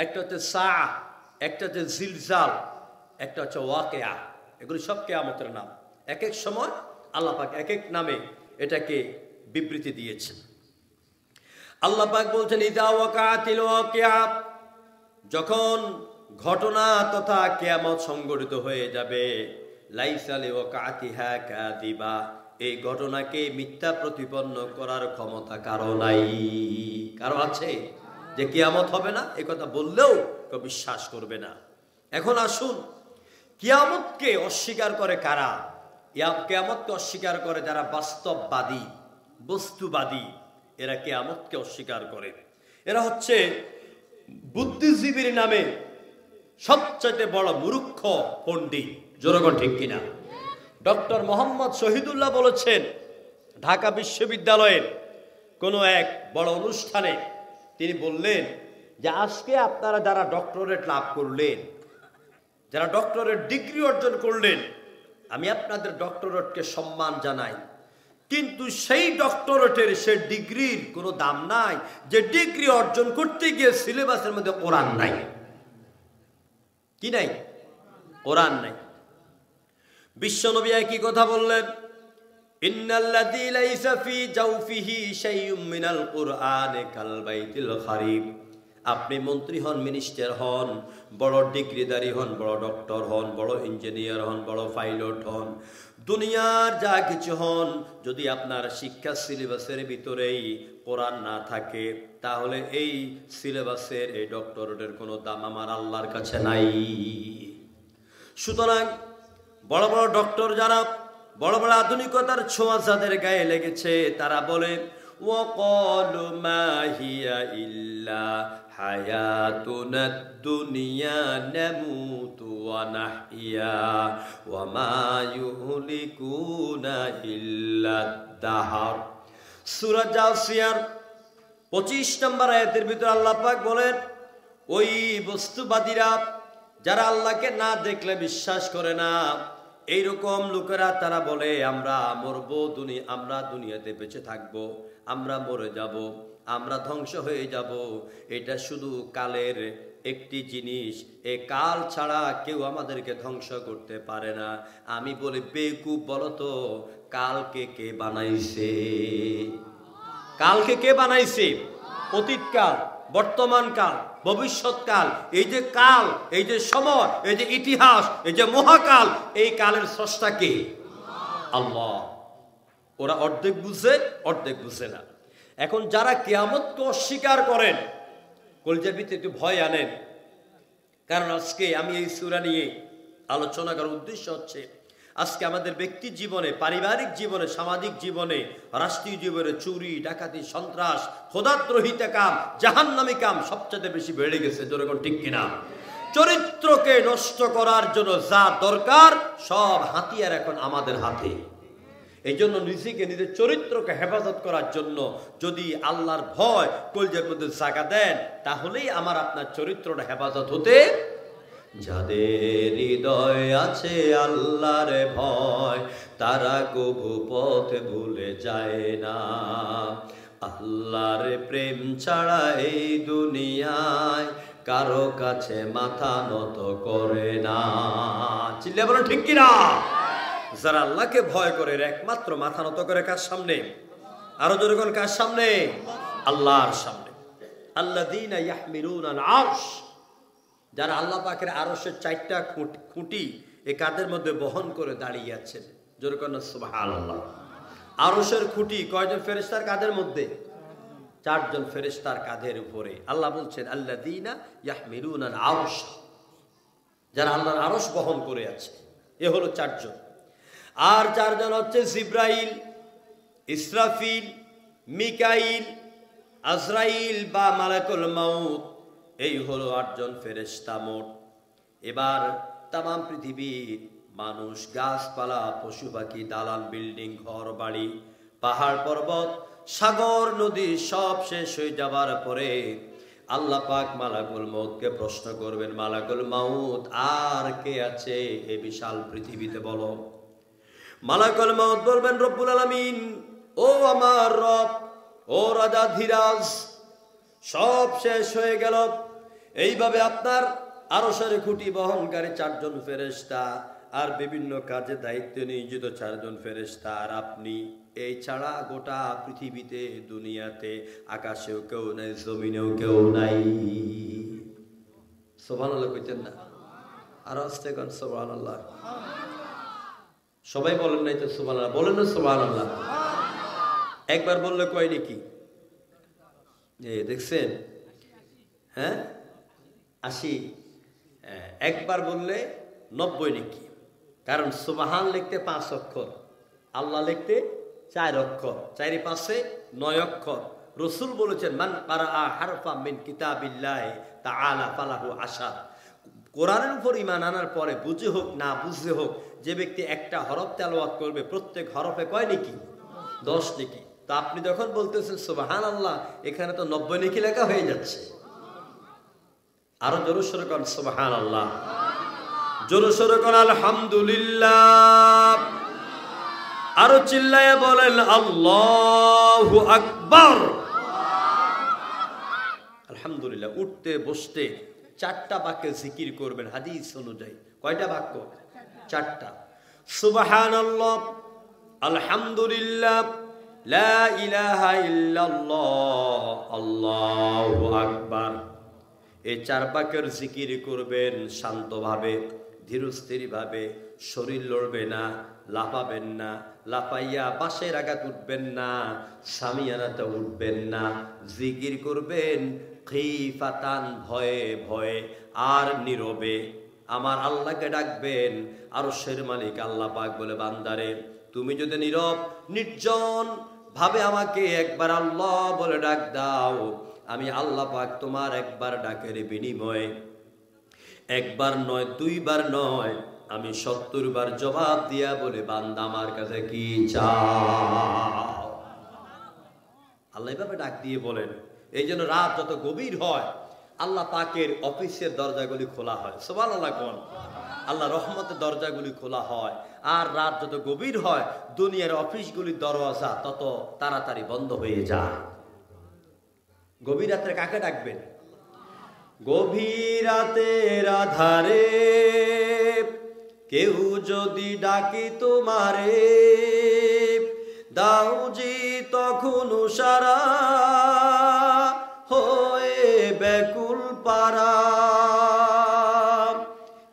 একটা হচ্ছে সাআ, একটা হচ্ছে জিলজাল, একটা হচ্ছে ওয়াকিয়া। এগুলি সব কিয়ামতের নাম। এক এক সময় আল্লাহ পাক এক এক নামে এটাকে বিবৃতি দিয়েছেন। আল্লাহ পাক বলছেন ইযা ওয়াকাতিল ওয়াকিয়া, যখন ঘটনা তথা কিয়ামত সংঘটিত হয়ে যাবে, লাইসা লিওয়াকাতিহা কাযিবা, এই ঘটনাকে মিথ্যা প্রতিপন্ন করার ক্ষমতা কারো নাই। কারো আছে যে কিয়ামত হবে না? এই কথা বললেও কেউ বিশ্বাস করবে না। এখন আসুন, কিয়ামতকে অস্বীকার করে কারা? কিয়ামতকে অস্বীকার করে যারা বাস্তববাদী, বস্তুবাদী, এরা কিয়ামতকে অস্বীকার করে। এরা হচ্ছে বুদ্ধিজীবীর নামে সবচেয়ে বড় মূর্খ পণ্ডিত। জনগণ ঠিক কিনা? ডক্টর মোহাম্মদ শহীদুল্লাহ বলেছেন ঢাকা বিশ্ববিদ্যালয়ের কোনো এক বড় অনুষ্ঠানে, তিনি বললেন যে আজকে আপনারা যারা ডক্টরেট লাভ করলেন, যারা ডক্টরেট ডিগ্রি অর্জন করলেন, আমি আপনাদের ডক্টরেটকে সম্মান জানাই, কিন্তু সেই ডক্টরেটের সে ডিগ্রির কোনো দাম নাই যে ডিগ্রি অর্জন করতে গিয়ে সিলেবাসের মধ্যে কোরআন নাই। কি নাই? কোরআন নাই। বিশ্বনবী একই কথা বললেন, ইন্নাল্লাযী লাইসা ফি জাওফিহি শাইউম মিনাল কুরআনি কাল বাইতিল খারিব। আপনি মন্ত্রী হন, মিনিস্টার হন, বড় ডিগ্রিধারী হন, বড় ডক্টর হন, বড় ইঞ্জিনিয়ার হন, বড় পাইলট হন, দুনিয়ার যা কিছু হন, যদি আপনার শিক্ষা সিলেবাসের ভিতরেই কোরআন না থাকে, তাহলে এই সিলেবাসের এই ডক্টরেটের কোনো দাম আমার আল্লাহর কাছে নাই। সুতরাং বড় বড় ডক্টর যারা, বড় বড় আধুনিকতার ছোঁয়া যাদের গায়ে লেগেছে, তারা বলে ওয়াকালু মা হিয়া ইল্লা হায়াতুনাদ দুনিয়া নামুতু ওয়া নাহইয়া ওয়া মা ইউহলিকুনা ইল্লা দাহর। সূরা জাসিয়ার 25 নম্বর আয়াতের ভিতরে আল্লাহ পাক বলেন, ওই বস্তুবাদীরা যারা আল্লাহকে না দেখলে বিশ্বাস করে না, এইরকম লোকেরা তারা বলে আমরা মরবো, আমরা দুনিয়াতে বেঁচে থাকবো, আমরা মরে যাব, আমরা ধ্বংস হয়ে যাব, এটা শুধু কালের একটি জিনিস, এ কাল ছাড়া কেউ আমাদেরকে ধ্বংস করতে পারে না। আমি বলি বেকুব, বলো তো কালকে কে বানাইছে? কালকে কে বানাইছে? অতীতকাল, বর্তমানকাল, ভবিষ্যৎকাল। এই যে কাল, এই যে সময়, এই যে ইতিহাস, এই যে মহাকাল, এই কালের স্রষ্টা কে? আল্লাহ। ওরা অর্ধেক বুঝে, অর্ধেক বুঝে না। এখন যারা কিয়ামতকে অস্বীকার করেন, কলিজার ভিতরে একটু ভয় আনেন, কারণ আজকে আমি এই সূরা নিয়ে আলোচনা করার উদ্দেশ্য হচ্ছে, আজকে আমাদের ব্যক্তি জীবনে, পারিবারিক জীবনে, সামাজিক জীবনে, রাষ্ট্রীয় জীবনে চুরি, ডাকাতি, সন্ত্রাস, খোদাদ্রোহিতা কাম, জাহান্নামী কাম সবচেয়ে বেশি বেড়ে গেছে। জনগণ ঠিক কিনা? চরিত্রকে নষ্ট করার জন্য যা দরকার সব হাতিয়ার এখন আমাদের হাতে। এই জন্য নিজেকে, নিজের চরিত্রকে হেফাজত করার জন্য যদি আল্লাহর ভয় কলিজার মধ্যে জায়গা দেন, তাহলেই আমার আপনার চরিত্রটা হেফাজত হতে। যাদের হৃদয় আছে আল্লাহর ভয়, তারা কভু পথ ভুলে যায় না। আল্লাহর প্রেম ছাড়া এই দুনিয়ায় কারো কাছে মাথা নত করে না। চিল্লা বলেন ঠিক কিনা? যারা আল্লাহকে ভয় করে একমাত্র মাথা নত করে কার সামনে? আরো জোরে কোন কার সামনে? আল্লাহর সামনে। আল্লাযীনা ইয়াহমিলুনাল আরশ, যারা আল্লাহ পাকের আরশের 4টা খুঁটি এই কাঁধের মধ্যে বহন করে দাঁড়িয়ে আছেন। জোরে কোন সুবহানাল্লাহ। আরশের খুঁটি কয়জন ফেরেশতার কাঁধের মধ্যে? 4 জন ফেরেশতার কাঁধের উপরে। আল্লাহ বলছেন আল্লাযীনা ইয়াহমিলুনাল আরশ, যারা আল্লাহর আরশ বহন করে আছে, এ হলো 4 জন। আর 4 জন হচ্ছে জিব্রাইল, ইসরাফিল, মিকাইল, আজরাইল বা মালাকুল মাউত। এই হলো 8 জন ফেরেশতা মোট। এবার তামাম পৃথিবীর মানুষ, গাছপালা, পশু পাখি, দালান, বিল্ডিং, ঘর বাড়ি, পাহাড় পর্বত, সাগর, নদী সব শেষ হয়ে যাবার পরে আল্লাহ পাক মালাকুল মাউতকে প্রশ্ন করবেন, মালাকুল মাউত আর কে আছে এই বিশাল পৃথিবীতে বলো? মালাকুল মাউত বলবেন, রব্বুল আলামিন, ও আমার রব, ও রাজা ধীরাজ, সব শেষ হয়ে গেল। এইভাবে আপনার আরশের খুঁটি বহনকারী 4 জন ফেরেশতা আর বিভিন্ন কাজে দায়িত্ব নিয়োজিত 4 জন ফেরেশতা আর আপনি, এই ছাড়া গোটা পৃথিবীতে দুনিয়াতে আকাশেও কেউ নাই, জমিনেও কেউ নাই। সুবহানাল্লাহ কইতেন না? আর আস্তে গান সুবহানাল্লাহ। সবাই বলেন নাই তো সুবহানাল্লাহ, বলেন না সুবহানাল্লাহ। একবার বললে কয় নাকি? দেখছেন? হ্যাঁ 80, একবার বললে 90 নাকি। কারণ সুবহান লিখতে 5 অক্ষর, আল্লাহ লিখতে 4 অক্ষর, 4 5 9 অক্ষর। রসুল বলেছেন মান কারাআ হারফা মিন কিতাবিল্লাহি তাআলা ফালাহু আশার। কোরআনের উপর ঈমান আনার পরে বুঝে হোক না বুঝে হোক, যে ব্যক্তি একটা হরফ তেলাওয়াত করবে প্রত্যেক হরফে কয় নেকি? 10 নেকি। তো আপনি যখন বলতেছেন সুবহানাল্লাহ, এখানে তো 90 নেকি লেখা হয়ে যাচ্ছে। আরো জোরে সোরে কোন সুবহানাল্লাহ, জোরে সোরে কোন আলহামদুলিল্লাহ, আরো চিল্লায়ে বলেন আল্লাহু আকবার। আলহামদুলিল্লাহ। উঠতে বসতে 4টা বাক্যে জিকির করবেন হাদিস অনুযায়ী। কয়টা বাক্য? 4টা। সুবহানাল্লাহ, আলহামদুলিল্লাহ, লা ইলাহা ইল্লাল্লাহ, আল্লাহু আকবার। এই 4 বাক্যের জিকির করবেন শান্তভাবে, ধীরস্থিরভাবে। শরীর লড়বে না, লাফাবেন না, লাফাইয়া পাশের আঘাত উঠবেন না, সামিয়ানাতে উঠবেন না। জিকির করবেন খিফাতান, ভয়ে ভয়ে আর নীরবে। আমার আল্লাহকে ডাকবেন। আরশের মালিক আল্লাহ পাক বলে, বান্দারে তুমি যদি নীরব নির্জন ভাবে আমাকে একবার আল্লাহ বলে ডাক দাও, আমি আল্লাহ পাক তোমার একবার ডাকের বিনিময়ে, একবার নয় 2 বার নয়, আমি 70 বার জবাব দিয়া বলে, বান্দা আমার কাছে কি চাও? আল্লাহ এভাবে ডাক দিয়ে বলেন। এই জন্য রাত যত গভীর হয় আল্লাহ পাকের অফিসের দরজাগুলি খোলা হয়। সুবহানাল্লাহ কোন? আল্লাহ রহমতের দরজাগুলি খোলা হয়। আর রাত যত গভীর হয় দুনিয়ার অফিসগুলির দরওয়াজা তত তাড়াতাড়ি বন্ধ হয়ে যায়। গভীর রাতে কাকে ডাকবেন? গভীর রাতের আধারে কেউ যদি ডাকি তোমারে, দাও জি তখন সারা হয়ে ব্যাকুল পারা।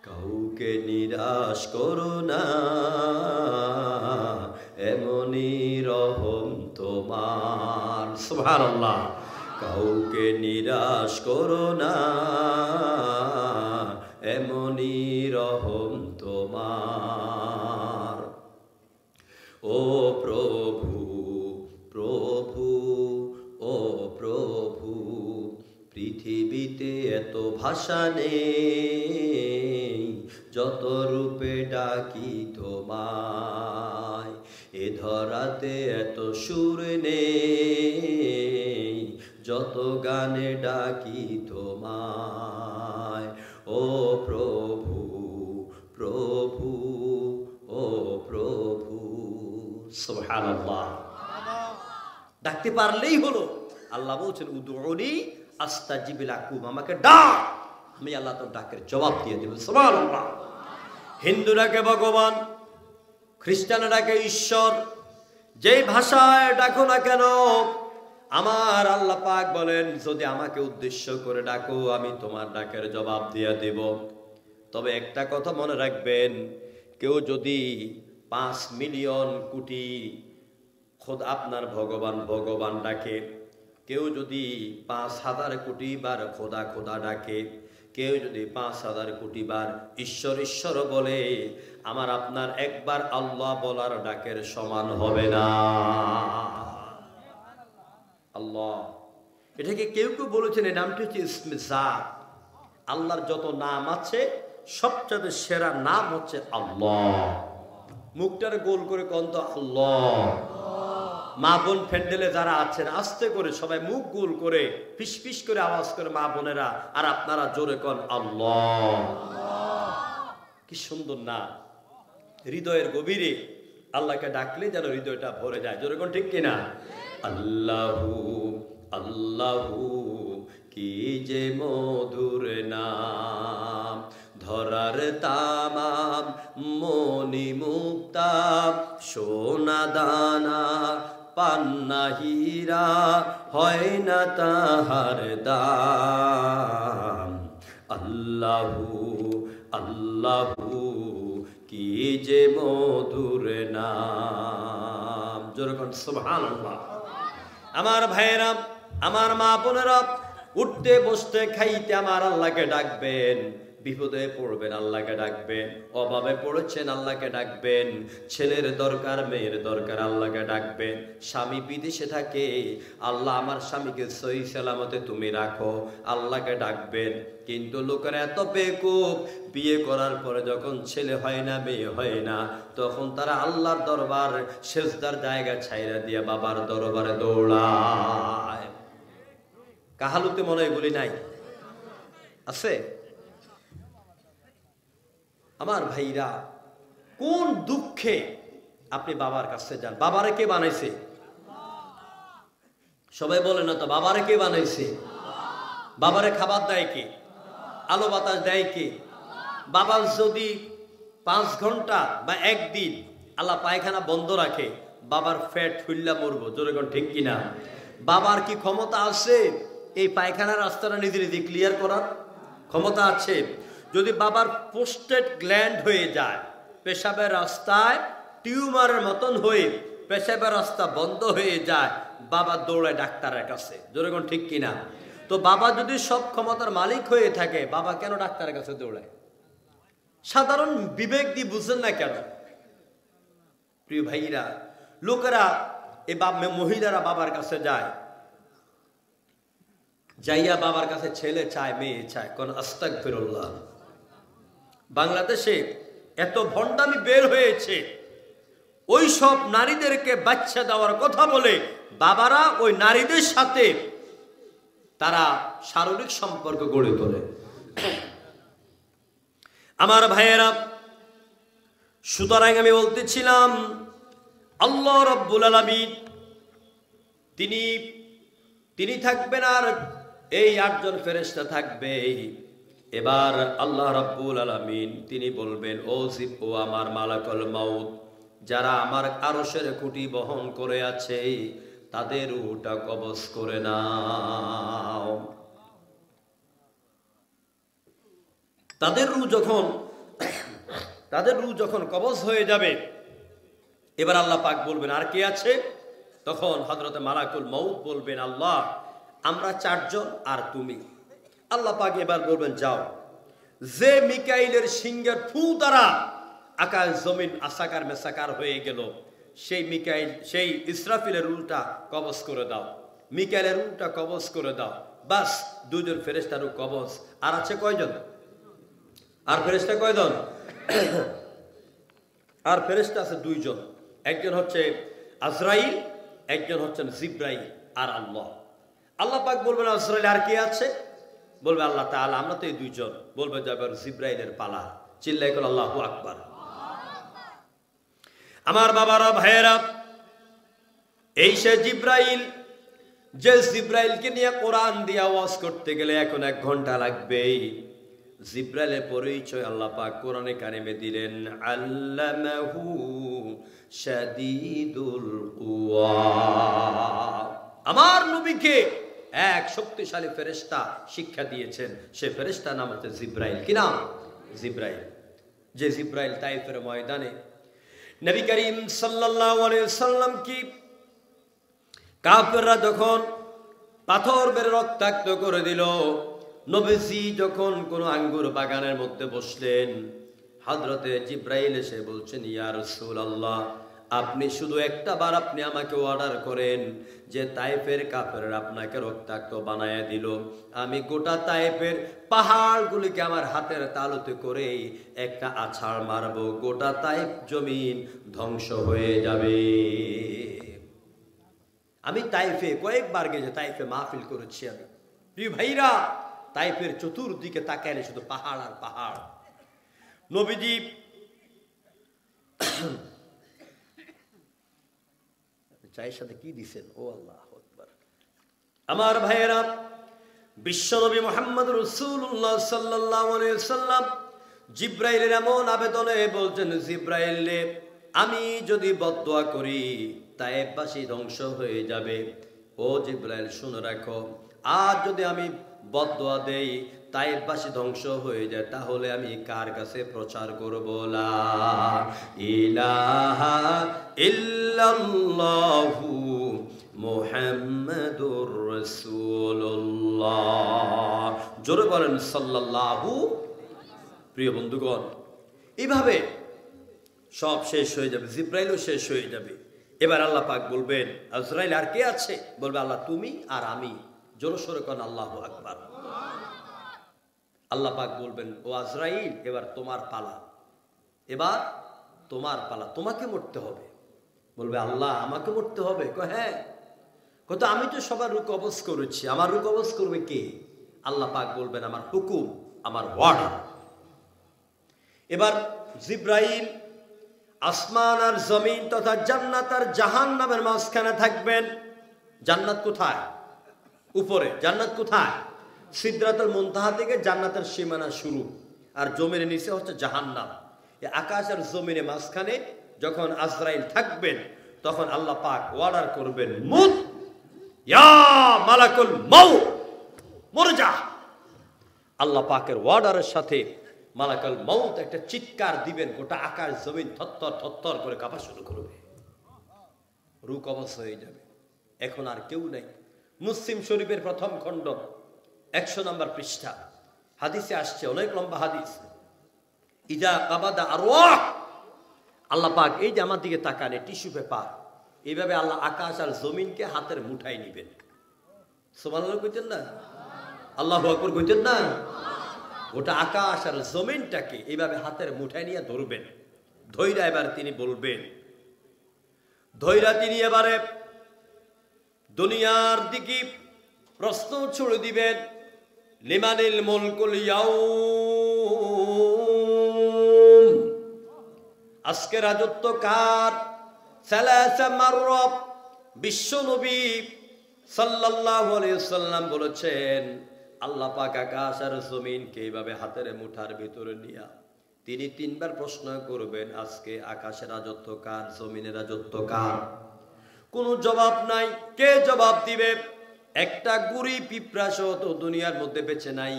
কাউকে নিরাশ করো না, এমনই রহম তোমার। সুবহানাল্লাহ। কাউকে নিরাশ করো না, এমনই রহম তোমার। ও প্রভু প্রভু ও প্রভু, পৃথিবীতে এত ভাষা নেই, যত রূপে ডাকি তোমায়। এ ধরাতে এত সুর নেই, যত গানে ডাকি তোমায়। ও প্রভু প্রভু ও প্রভু। সুবহানাল্লাহ। ডাকতে পারলেই হলো। আল্লাহ বলছেন উদউনি আস্তাজিব লাকুম, আমাকে ডাক, আমি আল্লাহ তোর ডাকের জবাব দিয়ে দেব। সুবহানাল্লাহ। হিন্দু ডাকে ভগবান, খ্রিস্টানরা ডাকে ঈশ্বর, যেই ভাষায় ডাকো না কেন আমার আল্লাহ পাক বলেন যদি আমাকে উদ্দেশ্য করে ডাকো আমি তোমার ডাকের জবাব দিয়ে দেব। তবে একটা কথা মনে রাখবেন, কেউ যদি 5 মিলিয়ন কোটি খোদ আপনার ভগবান ভগবান ডাকে, কেউ যদি 5,000 কোটি বার খোদা খোদা ডাকে, কেউ যদি 5,000 কোটি বার ঈশ্বর ঈশ্বর বলে, আমার আপনার একবার আল্লাহ বলার ডাকের সমান হবে না। আল্লাহ, এটাকে কেউ কেউ বলেছেন এই নামটি হচ্ছে ইসমে জাত। আল্লাহর যত নাম আছে সবচেয়ে সেরা নাম হচ্ছে আল্লাহ। মুখটারে গোল করে কন্ত আল্লাহ। মা বোন প্যান্ডেলে যারা আছেন আস্তে করে সবাই মুখ গোল করে ফিস ফিস করে আওয়াজ করে মা বোনেরা, আর আপনারা জোরে কন আল্লাহ। কি সুন্দর না, হৃদয়ের গভীরে আল্লাহকে ডাকলে যেন হৃদয়টা ভরে যায়। জোরে কোন ঠিক কিনা? আল্লাহু আল্লাহু কি যে মধুর নাম, ধরার তামাম মনি মুক্ত মুক্তা সোনা দানা পান্না হীরা হয় না তাহার দাম। আল্লাহু আল্লাহু কি যে মধুর নাম। যেরকম সুবহানাল্লাহ। আমার ভাইয়েরা, আমার মা বোনেরা, উঠতে বসতে খাইতে আমার আল্লাহকে ডাকবেন। বিপদে পড়বেন আল্লাহকে ডাকবেন, অভাবে পড়েছেন আল্লাহকে ডাকবেন, ছেলের দরকার মেয়ের দরকার আল্লাহকে ডাকবেন। স্বামী বিদেশে থাকে, আল্লাহ আমার স্বামীকে সহি সালামতে তুমি রাখো, আল্লাহকে ডাকবেন। কিন্তু লোকেরা এত বেকুব, বিয়ে করার পরে যখন ছেলে হয় না মেয়ে হয় না, তখন তারা আল্লাহর দরবার সেজদার জায়গা ছাইরা দিয়া বাবার দরবারে দৌড়ায়। কাহালুতে মনে হয় বলি নাই আছে? আমার ভাইরা, কোন দুঃখে আপনি বাবার কাছে যান? বাবারে কে বানাইছে? সবাই বলে না তো, বাবারে কে বানাইছে? বাবারে খাবার দেয় কে? আলো বাতাস দেয় কে? বাবা যদি 5 ঘন্টা বা একদিন আল্লাহ পায়খানা বন্ধ রাখে, বাবার ফ্যাট ফুল্লা মরবো। জোরে কোন ঠিক কিনা? বাবার কি ক্ষমতা আছে এই পায়খানার রাস্তাটা নিজে নিজে ক্লিয়ার করার? ক্ষমতা আছে? যদি বাবার পোস্টেড গ্ল্যান্ড হয়ে যায়, পেশাবের রাস্তায় টিউমারের মতন হয়ে পেশাবের রাস্তা বন্ধ হয়ে যায়, বাবা দৌড়ায় ডাক্তারের কাছে। যেরকম ঠিক কিনা? তো বাবা যদি সব ক্ষমতার মালিক হয়ে থাকে, বাবা কেন ডাক্তারের কাছে দৌড়ায়? সাধারণ বিবেক দিয়ে বুঝেন না কেন? প্রিয় ভাইরা, লোকেরা এই মহিলারা বাবার কাছে যায়, যাইয়া বাবার কাছে ছেলে চায় মেয়ে চায়, কোন আস্তাগফিরুল্লাহ। বাংলাদেশে এত ভণ্ডামি বের হয়েছে, ওই সব নারীদেরকে বাচ্চা দেওয়ার কথা বলে বাবারা ওই নারীদের সাথে তারা শারীরিক সম্পর্ক গড়ে তোলে। আমার ভাইয়েরা, সুতরাং আমি বলতেছিলাম, আল্লাহ রাব্বুল আলামিন তিনি থাকবেন, আর এই 8 জন ফেরেশতা থাকবে। এবার আল্লাহ রাব্বুল আলামিন তিনি বলবেন, ও আমার মালাকুল মাউত, যারা আমার আরশের খুঁটি বহন করে আছে, তাদের রূহটা কবজ করে নাও। তাদের রূহ যখন কবজ হয়ে যাবে, এবার আল্লাহ পাক বলবেন, আর কে আছে? তখন হযরতে মালাকুল মাউত বলবেন, আল্লাহ আমরা 4 জন আর তুমি। আল্লাহ পাক এবার বলবেন, যাও। যে মিকাইলের সিংহের ফু দ্বারা আকাশ জমিন আসাকার মেসাকার হয়ে গেল, সেই ইসরাফিলের রূহটা কবজ করে দাও, মিকাইলের রূহটা কবজ করে দাও। বাস, 2 জন ফেরেশতার রূহ কবজ। আর আছে কয়জন? আর ফেরেশতা কয়জন? আর ফেরেশতা আছে 2 জন। একজন হচ্ছে আজরাইল, একজন হচ্ছেন জিব্রাইল। আর আল্লাহ পাক বলবেন, আজরাইল আর কে আছে? বলবে আল্লাহ তাআলা, আমরা তো এই 2 জন। বলবে যাবার জিব্রাইলের পালা। চিল্লাই করে আল্লাহু আকবার। আমার বাবারা ভাইয়েরা, এই সে জিব্রাইল, যে জিব্রাইলকে নিয়ে কোরআন দিয়ে ওয়াজ করতে গেলে এখন 1 ঘন্টা লাগবে। জিব্রাইলের পরিচয় আল্লাহ পাক কোরআনে কারিমে দিলেন, আল্লামাহু শাদীদুল কুওয়া। আমার নবীকে এক শক্তিশালী ফেরেশতা শিক্ষা দিয়েছেন, সে ফেরেশতার নাম হচ্ছে জিব্রাইল। কি নাম? জিব্রাইল। যে জিব্রাইল তাইফের ময়দানে নবী করিম সাল্লাল্লাহু আলাইহি ওয়াসাল্লাম কি কাফেররা যখন পাথর বের রক্তাক্ত করে দিল, নবীজি যখন কোন আঙ্গুর বাগানের মধ্যে বসলেন, হযরতে জিব্রাইল এসে বলছেন, ইয়া রাসূলুল্লাহ, আপনি শুধু একটা বার আপনি আমাকে অর্ডার করেন যে তাইফের কাফেররা আপনাকে রক্তাক্ত বানায় দিল, আমি গোটা তাইফের পাহাড়গুলিকে আমার হাতের তালুতে করে একটা আছাড় মারব, গোটা তাইফ জমিন ধ্বংস হয়ে যাবে। আমি তাইফে কয়েকবার গেছে, তাইফে মাহফিল করেছি আমি। প্রিয় ভাইরা, তাইফের চতুর্দিকে তাকাইলে শুধু পাহাড় আর পাহাড়। নবীজি চায়ের সাথে কি দিছেন? ও আল্লাহু আকবার। আমার ভাইয়েরা, বিশ্বনবী মুহাম্মদ রাসূলুল্লাহ সাল্লাল্লাহু আলাইহি ওয়াসাল্লাম জিব্রাইলের এমন আবেদনে বলছেন, জিব্রাইল রে, আমি যদি বদদোয়া করি তায়েববাসী ধ্বংস হয়ে যাবে। ও জিবরাইল শুনে রাখো, আর যদি আমি বদদোয়া দেই তায়েববাসী ধ্বংস হয়ে যায়, তাহলে আমি কার কাছে প্রচার করব? লা ইলাহা ইল্লাল্লাহু মুহাম্মাদুর রাসূলুল্লাহ। জোরে বলেন সাল্লাল্লাহু। প্রিয় বন্ধুগণ, এইভাবে সব শেষ হয়ে যাবে, জিব্রাইলও শেষ হয়ে যাবে। এবার আল্লাহ পাক বলবেন, আজরাইল আর কে আছে? বলবে আল্লাহ তুমি আর আমি। জোরে সোরে কোন আল্লাহু আকবার। আল্লাহ পাক বলবেন, ও আজরাইল এবার তোমার পালা, এবার তোমার পালা, তোমাকে মরতে হবে। বলবে আল্লাহ আমাকে মরতে হবে? হ্যাঁ। কত আমি তো সবার রূপ কবজ করেছি, আমার রূপ কবজ করবে কে? আল্লাহ পাক বলবেন আমার হুকুম, আমার ওয়ার্ডার। এবার জিব্রাইল আসমান আর জমিন তথা জান্নাত আর জাহান্নামের মাঝখানে থাকবেন। জান্নাত কোথায়? উপরে। জান্নাত কোথায়? সিদরাতুল মুনতাহা থেকে জান্নাতের সীমানা শুরু, আর জমিনের নিচে হচ্ছে জাহান্নাম। এই আকাশ আর জমিনের মাঝখানে যখন আজরাইল থাকবেন, তখন আল্লাহ পাক অর্ডার করবেন, মুত ইয়া মালাকুল মাউত, মরে যা। আল্লাহ পাকের অর্ডারের সাথে মালাকুল মাউত একটা চিৎকার দিবেন, গোটা আকাশ জমিন থরথর থরথর করে কাঁপা শুরু করবে, রূহ কবজ হয়ে যাবে। এখন আর কেউ নাই। মুসলিম শরীফের প্রথম খণ্ড 100 নম্বর পৃষ্ঠা, হাদিসে আসছে, অনেক লম্বা হাদিস। ইজা কাবাদা আরওয়াহ, আল্লাহ পাক এই যে আমার দিকে তাকানে টিস্যু পেপার, এইভাবে আল্লাহ আকাশ আর জমিনকে হাতের মুঠায় নিবেন। সুবহানাল্লাহ কইতেন না? আল্লাহু আকবার কইতেন না? গোটা আকাশ আর জমিনটাকে এইভাবে হাতের মুঠায় নিয়ে ধরবেন। ধৈরা এবার তিনি বলবেন, ধৈরা তিনি এবারে দুনিয়ার দিকে প্রশ্ন ছুড়ে দিবেন, লিমানিল মুলকুল ইয়াউম, আজকে রাজত্ব কার? সালাসা মাররাত বিশ্ব নবী সাল্লাল্লাহু আলাইহি ওয়াসাল্লাম বলেছেন, আল্লাহ পাক আকাশ আর জমিনকে এইভাবে হাতের মুঠার ভিতরে নিয়া তিনি 3 বার প্রশ্ন করবেন, আজকে আকাশের রাজত্ব কার? জমিনের রাজত্ব কার? কোনো জবাব নাই। কে জবাব দিবে? একটা গুড়ি পিঁপড়া সহ তো দুনিয়ার মধ্যে বেঁচে নাই।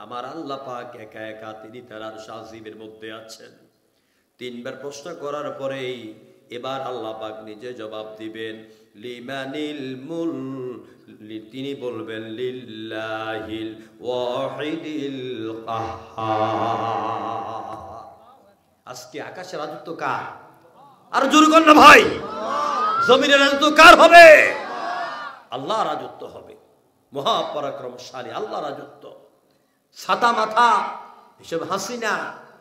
আমার আল্লাহ পাক একা একা তিনি তার আরশ আজিমের মধ্যে আছেন। 3 বার প্রশ্ন করার পরেই এবার আল্লাহ পাক নিজে জবাব দিবেন, লিমানিল মুলক, তিনি বলবেন লিল্লাহিল ওয়াহিদিল কাহ্হার। আজকে আকাশের রাজত্ব কার? আর জোরে কর না ভাই। জমিনের রাজত্ব কার হবে? আল্লাহ রাজত্ব হবে। মহাপরাক্রমশালী আল্লাহ রাজত্ব। ছাতা মাথা এসব হাসিনা,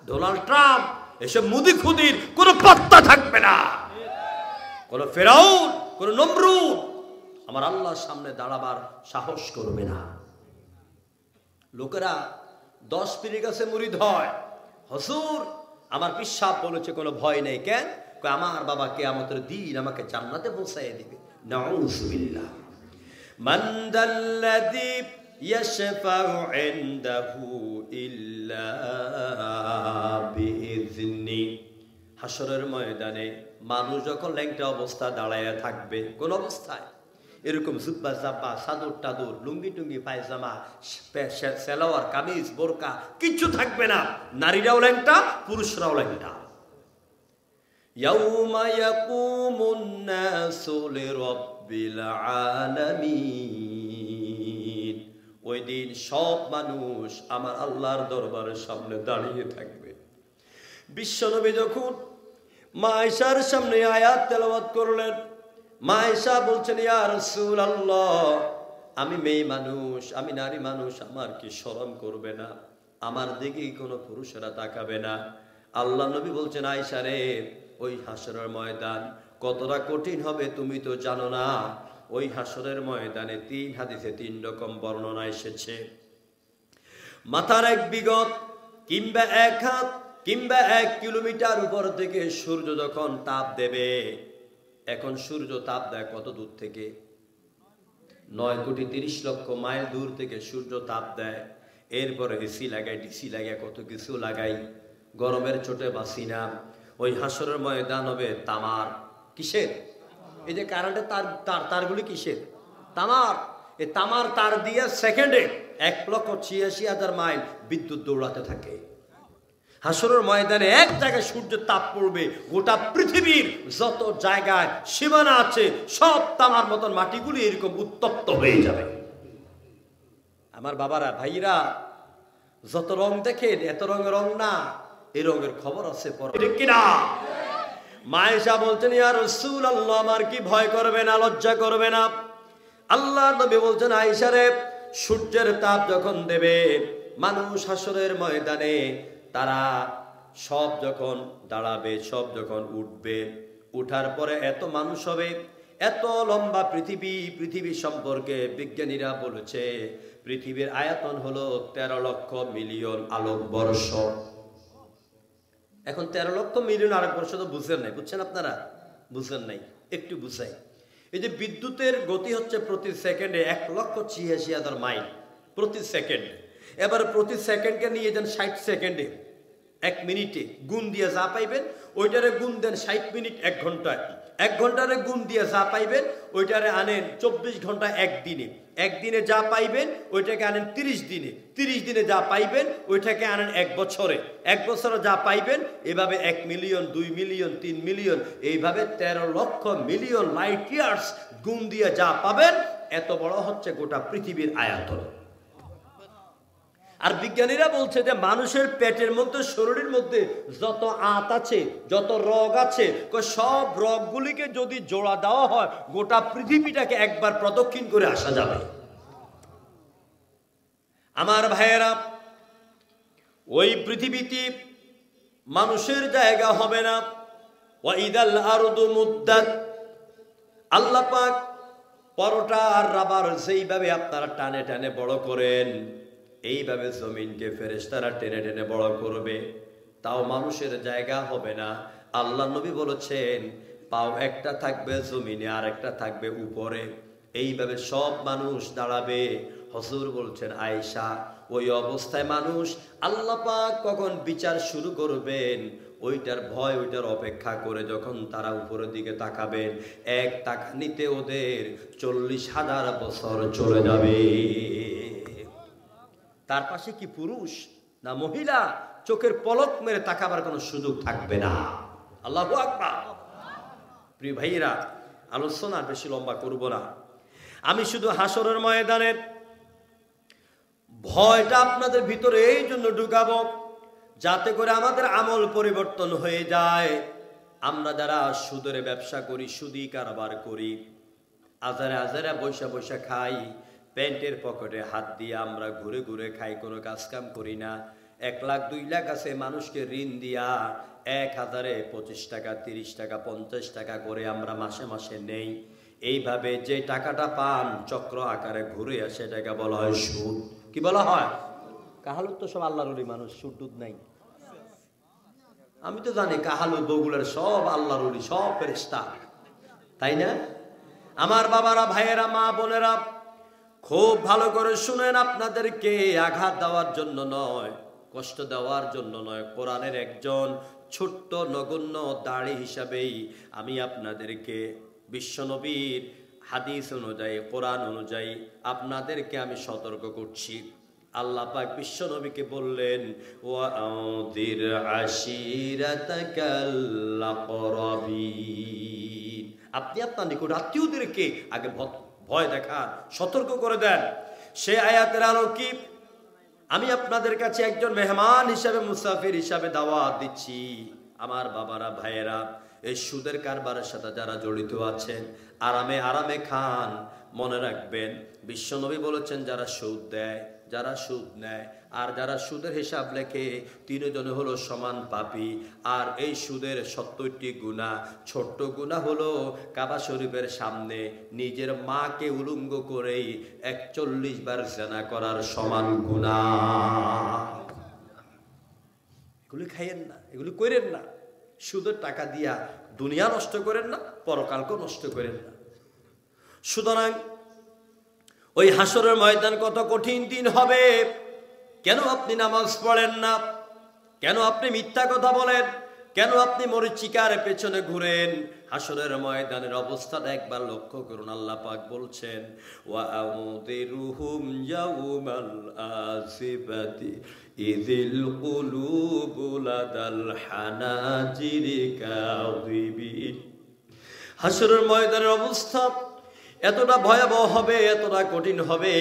ডোনাল্ড ট্রাম্প, এসব মুদি খুদির কোনো পাত্তা থাকবে না। কোন ফেরাউন, কোন নমরুদ আমার আল্লাহর সামনে দাঁড়াবার সাহস করবে না। লোকেরা 10 পীরের কাছে মুরিদ হয়, হুজুর আমার পিসাব বলেছে কোনো ভয় নেই। কেন? আমার বাবা কিয়ামতের দিন আমাকে জান্নাতে পৌঁছায় দিবে। নাউযুবিল্লাহ। মান দাল্লাযী ইয়াশফাউ ইনদাহু ইল্লা বিইযনি। হাশরের ময়দানে মানুষ যখন ল্যাংটা অবস্থা দাঁড়ায়া থাকবে, কোন অবস্থায়? এরকম জুব্বা জাব্বা, সাদর টাদর, লুঙ্গি টুঙ্গি, পায়জামা, সালোয়ার কামিজ, বোরকা কিচ্ছু থাকবে না। নারীরাও ল্যাংটা, পুরুষরাও ল্যাংটা। ইয়াউমা ইয়াকুমুন নাসু লিরাব্বিল আলামিন। ওই দিন সব মানুষ আমার আল্লাহর দরবারের সামনে দাঁড়িয়ে থাকবে। বিশ্বনবী যখন মা আয়েশার সামনে আয়াত তেলাওয়াত করলেন, মা আয়েশা বলছেন, ইয়া রাসূলুল্লাহ, আমি মেয়ে মানুষ, আমি নারী মানুষ, আমার কি শরম করবে না? আমার দিকে কোনো পুরুষেরা তাকাবে না? আল্লাহ নবী বলছেন, আয়েশা রে, ওই হাসরের ময়দান কতটা কঠিন হবে তুমি তো জানো না। ওই হাসরের ময়দানে 3 হাদিসে 3 রকম বর্ণনা এসেছে। মাথার 1 বিগত কিংবা 1 হাত কিংবা 1 কিলোমিটার উপর থেকে সূর্য যখন তাপ দেবে, এখন সূর্য তাপ দেয় কত দূর থেকে? 9,30,00,000 মাইল দূর থেকে সূর্য তাপ দেয়। এরপরে এসি লাগাই, ডিসি লাগাই, কত কিছু লাগাই, গরমের চোটে বাঁচি না। ওই হাসরের ময়দান হবে তামার। কিসের? এই যে কারেন্টের তারগুলি কিসের? তামার। এই তামার তার দিয়ে সেকেন্ডে 1,86,000 মাইল বিদ্যুৎ দৌড়াতে থাকে। হাসরের ময়দানে এক জায়গায় সূর্যের তাপ পড়বে, গোটা পৃথিবীর যত জায়গায় সীমানা আছে সব তামার মতন মাটিগুলি এরকম উত্তপ্ত হয়ে যাবে। আমার বাবারা, ভাইরা, যত রং দেখেন এত রং না, এই রঙের খবর আছে কিনা? মায়েশা বলছেন, ইয়া রাসূলুল্লাহ, আমার কি ভয় করবে না, লজ্জা করবে না? আল্লাহ নবী বলছেন, আয়েশা রে, সূর্যের তাপ যখন দেবে মানুষ হাসরের ময়দানে, তারা সব যখন দাঁড়াবে, সব যখন উঠবে, উঠার পরে এত মানুষ হবে, এত লম্বা পৃথিবী সম্পর্কে বিজ্ঞানীরা বলেছে পৃথিবীর আয়তন হলো 13 লক্ষ মিলিয়ন আলোকবর্ষ। এখন 13 লক্ষ মিলিয়ন আলোকবর্ষ তো বুঝেন নাই, বুঝছেন আপনারা? বুঝেন নাই, একটু বুঝাই। এই যে বিদ্যুতের গতি হচ্ছে প্রতি সেকেন্ডে 1,86,000 মাইল প্রতি সেকেন্ড। এবার প্রতি সেকেন্ডকে নিয়ে যান 60 সেকেন্ডে, 1 মিনিটে গুণ দিয়ে যা পাইবেন ওইটারে গুণ দেন 60 মিনিট 1 ঘন্টায়, 1 ঘন্টারে গুণ দিয়ে যা পাইবেন ওইটারে আনেন 24 ঘন্টা একদিনে, একদিনে যা পাইবেন ওইটাকে আনেন 30 দিনে, 30 দিনে যা পাইবেন ওইটাকে আনেন 1 বছরে, 1 বছরে যা পাইবেন, এভাবে 1 মিলিয়ন, 2 মিলিয়ন, 3 মিলিয়ন, এইভাবে 13 লক্ষ মিলিয়ন লাইট ইয়ার্স গুণ দিয়ে যা পাবেন, এত বড় হচ্ছে গোটা পৃথিবীর আয়তন। আর বিজ্ঞানীরা বলছে যে মানুষের পেটের মধ্যে, শরীরের মধ্যে যত আঁত আছে, যত রোগ আছে, সব রোগগুলিকে যদি জোড়া দেওয়া হয় গোটা পৃথিবীটাকে একবার প্রদক্ষিণ করে আসা যাবে। আমার ভাইয়েরা, ওই পৃথিবীতে মানুষের জায়গা হবে না। ওয়াইদাল আরদু মুদ্দাত, আল্লাহ পাক পরোটা আর রাবার যেইভাবে আপনারা টানে টানে বড় করেন, এইভাবে জমিনকে ফেরেশতারা টেনে টেনে বড় করবে, তাও মানুষের জায়গা হবে না। আল্লাহ নবী বলেছেন, পাও একটা থাকবে জমিনে আর একটা থাকবে উপরে, এইভাবে সব মানুষ দাঁড়াবে। হুজুর বলছেন, আয়েশা, ওই অবস্থায় মানুষ আল্লাহ পাক কখন বিচার শুরু করবেন ওইটার ভয়, ওইটার অপেক্ষা করে যখন তারা উপরের দিকে তাকাবেন, এক তাকানিতে ওদের 40,000 বছর চলে যাবে। তার পাশে কি পুরুষ না মহিলা, চোখের পলক মেরে তাকাবার কোনো সুযোগ থাকবে না। আল্লাহু আকবার। প্রিয় ভাইরা, আলোচনা বেশি লম্বা করব না, আমি শুধু হাসরের ময়দানের ভয়টা আপনাদের ভিতরে এই জন্য ঢুকাবো যাতে করে আমাদের আমল পরিবর্তন হয়ে যায়। আমরা যারা সুদের ব্যবসা করি, সুদি কারবার করি, আজারে আজারে বৈশা বৈশা খাই, প্যান্টের পকেটে হাত দিয়ে আমরা ঘুরে ঘুরে খাই, কোনো কাজ কাম করি না। 1 লাখ 2 লাখ আছে মানুষকে ঋণ দিয়া 1000-এ 25 টাকা, 30 টাকা, 50 টাকা করে আমরা মাসে মাসে নেই। এইভাবে যে টাকাটা পান চক্র আকারে ঘুরে আসে, এটাকে বলা হয় সুদ। কি বলা হয়? কাহালুর তো সব আল্লাহরই মানুষ, সুদ টুদ নাই। আমি তো জানি কাহালুর বগুলার সব আল্লাহরই, সব ফেরেশতা, তাই না? আমার বাবারা, ভাইয়েরা, মা বোনেরা, খুব ভালো করে শুনেন, আপনাদেরকে আঘাত দেওয়ার জন্য নয়, কষ্ট দেওয়ার জন্য নয়, কোরআনের একজন ছোট্ট নগণ্য দাড়ি হিসাবেই আমি আপনাদেরকে বিশ্বনবীর হাদিস অনুযায়ী, কোরআন অনুযায়ী আপনাদেরকে আমি সতর্ক করছি। আল্লাহ পাক বিশ্বনবীকে বললেন, ওয়াআযির আশিরাতাকাল আকরাবিন, আপনি আপনার নিকট আত্মীয়দেরকে আগে ভয় দেখান, সতর্ক করে দেন। সে আয়াতের আলো কি আমি আপনাদের কাছে একজন মেহমান হিসাবে, মুসাফির হিসাবে দাওয়াত দিচ্ছি। আমার বাবারা, ভাইয়েরা, এই সুদের কারবারের সাথে যারা জড়িত আছেন, আরামে আরামে খান। মনে রাখবেন, বিশ্বনবী বলেছেন, যারা সুদ দেয়, যারা সুদ নেয় আর যারা সুদের হিসাব লেখে, তিনজনে হলো সমান পাপী। আর এই সুদের 70টি গুনাহ, ছোট্ট গুনাহ হলো কাবা শরীফের সামনে নিজের মাকে উলঙ্গ করেই 41 বার জিনা করার সমান গুনাহ। এগুলি খাইয়েন না, এগুলি করেন না। সুদের টাকা দিয়া দুনিয়া নষ্ট করেন না, পরকালকেও নষ্ট করেন না। সুতরাং ওই হাসরের ময়দান কত কঠিন দিন হবে। কেন আপনি নামাজ পড়েন না? কেন আপনি মিথ্যা কথা বলেন? কেন আপনি মরীচিকার পেছনে ঘুরেন? হাসরের ময়দানের অবস্থাটা একবার লক্ষ্য করুন। আল্লাহ পাক বলছেন, ওয়া আউদিরুহুম ইয়াউমাল আসিফাতি ইযিল কুলুবু লাদাল হানাজিরি কাযিবিন। হাসরের ময়দানের অবস্থা এতটা ভয়াবহ হবে, এতটা কঠিন হবে।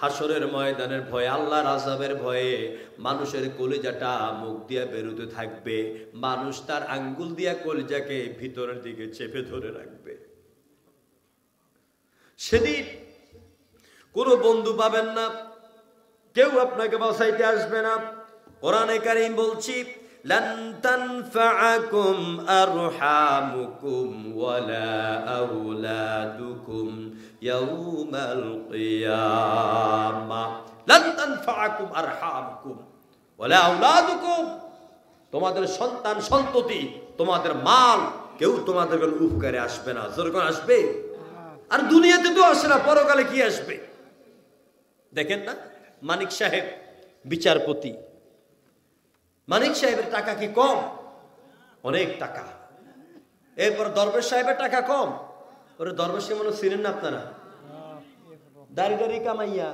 হাসরের ময়দানের ভয়ে, আল্লাহর আযাবের ভয়ে মানুষের কলিজাটা মুখ দিয়ে বেরোতে থাকবে। মানুষ তার আঙ্গুল দিয়া কলিজাকে ভিতরের দিকে চেপে ধরে রাখবে। সেদিন কোনো বন্ধু পাবেন না, কেউ আপনাকে বাঁচাইতে আসবে না। কোরআনে কারীম বলছি, লান তানফাআকুম আরহামুকুম ওয়ালা আওলাদুকুম ইয়াউমাল কিয়ামাহ। লান তানফাআকুম আরহামুকুম ওয়ালা আওলাদুকুম, তোমাদের সন্তান সন্ততি, তোমাদের মাল, কেউ তোমাদের কোনো উপকারে আসবে না। যখন আসবে, আর দুনিয়াতে তো আসে না, পরকালে কি আসবে? দেখেন না, মানিক সাহেব বিচারপতি, মানিক সাহেবের টাকা কি কম? অনেক টাকা। এরপর দরবেশ সাহেবের টাকা কম। ওরে দরবেশকে মনে চিনেন না আপনারা? দাড়ি দাড়ি কামাইয়া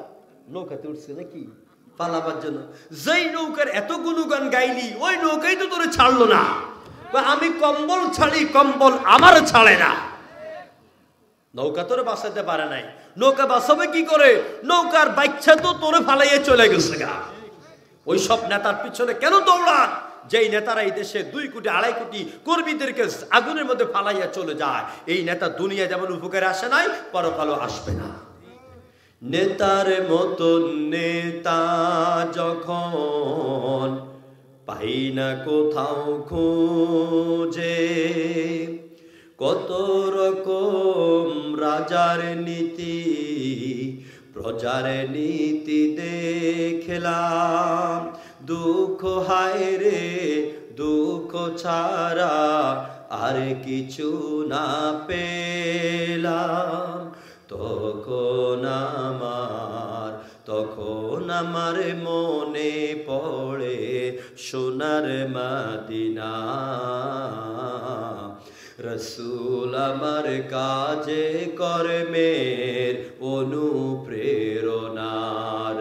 নৌকাতে উঠছে নাকি পালাবার জন্য। যেই নৌকার এত গুণগান গাইলি, ওই নৌকাই তো তোরে ছাড়লো না। আমি কম্বল ছাড়ি, কম্বল আমার ছাড়ে না। নৌকা তোরে বাঁচাতে পারে নাই, নৌকা বাঁচাবে কি করে? নৌকার বাচ্চা তো তোরে ফালাইয়ে চলে গেছে গা। ওই সব নেতার পিছনে কেন দৌড়ান? যেই নেতারা এই দেশে 2 কোটি 2.5 কোটি কর্মীদেরকে আগুনের মধ্যে ফালাইয়া চলে যায়, এই নেতা দুনিয়া যেমন উপকারে আসে নাই, পরকালও আসবে না। নেতার মতন নেতা যখন পাই না কোথাও খুঁজে, কত রকম রাজার নীতি প্রজার নীতি দেখলাম। দুঃখ হায় রে, দুঃখ ছাড়া আর কিছু না পেলাম। তখন আমার মনে পড়ে সোনার মদিনা। রসুল আমার কাজে কর্মের অনুপ্রেরণা।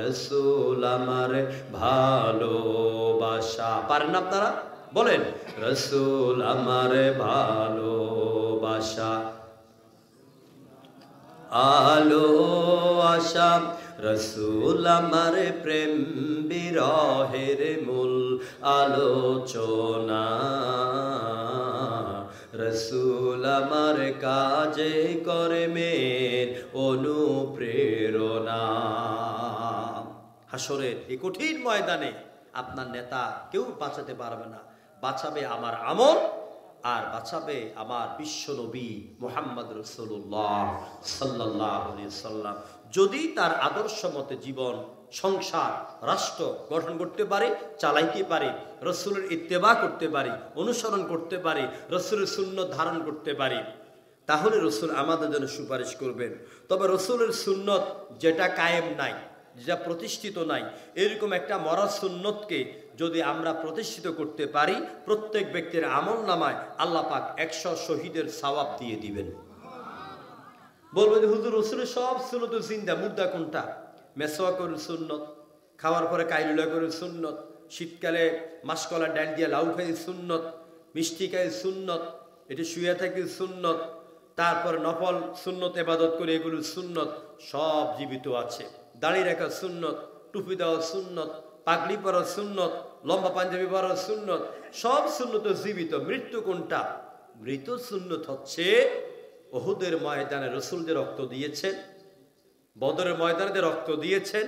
রসুল আমার ভালোবাসা। পারেন না আপনারা? বলেন, রসুল আমার ভালোবাসা। আলো আশা রসুল আমার প্রেম বিরহের মূল আলোচনা। রসুল আমার কাজে কর্মের অনুপ্রেরণা। হাসরের এই কঠিন ময়দানে আপনার নেতা কেউ বাঁচাতে পারবে না। বাঁচাবে আমার আমল, আর বাঁচাবে আমার বিশ্ব নবী মুহাম্মদ রাসূলুল্লাহ সাল্লাল্লাহু আলাইহি সাল্লাম। যদি তার আদর্শ মতে জীবন, সংসার, রাষ্ট্র গঠন করতে পারে, চালাইতে পারে, রসুলের ইত্তেবা করতে পারি, অনুসরণ করতে পারি, রসুলের সুন্নত ধারণ করতে পারি, তাহলে রসুল আমাদের জন্য সুপারিশ করবেন। তবে রসুলের সুন্নত যেটা কায়েম নাই, যেটা প্রতিষ্ঠিত নাই, এরকম একটা মরা সুন্নতকে যদি আমরা প্রতিষ্ঠিত করতে পারি, প্রত্যেক ব্যক্তির আমল নামায় আল্লাহ পাক 100 শহীদের সওয়াব দিয়ে দিবেন। বলবো যে হুজুর, রসুলের সব সুন্নত জিন্দা, মুর্দা কোনটা? মেসওয়াকের সুন্নত, খাওয়ার পরে কাইলুলা করে সুন্নত, শীতকালে মাসকলা ডাল দিয়ে লাউ খাই সুন্নত, মিষ্টি খাই সুন্নত, এটি শুয়ে থাকি সুন্নত, তারপর নফল সুন্নত ইবাদত করে এগুলো সুন্নত সব জীবিত আছে। দাঁড়িয়ে রাখা সুন্নত, টুপি দেওয়া সুন্নত, পাগড়ি পরা সুন্নত, লম্বা পাঞ্জাবি পরা সুন্নত, সব সুন্নত জীবিত। মৃত্যু কোনটা? মৃত সুন্নত হচ্ছে উহুদের ময়দানে রসুল যে রক্ত দিয়েছেন, বদরের ময়দানে যে রক্ত দিয়েছেন,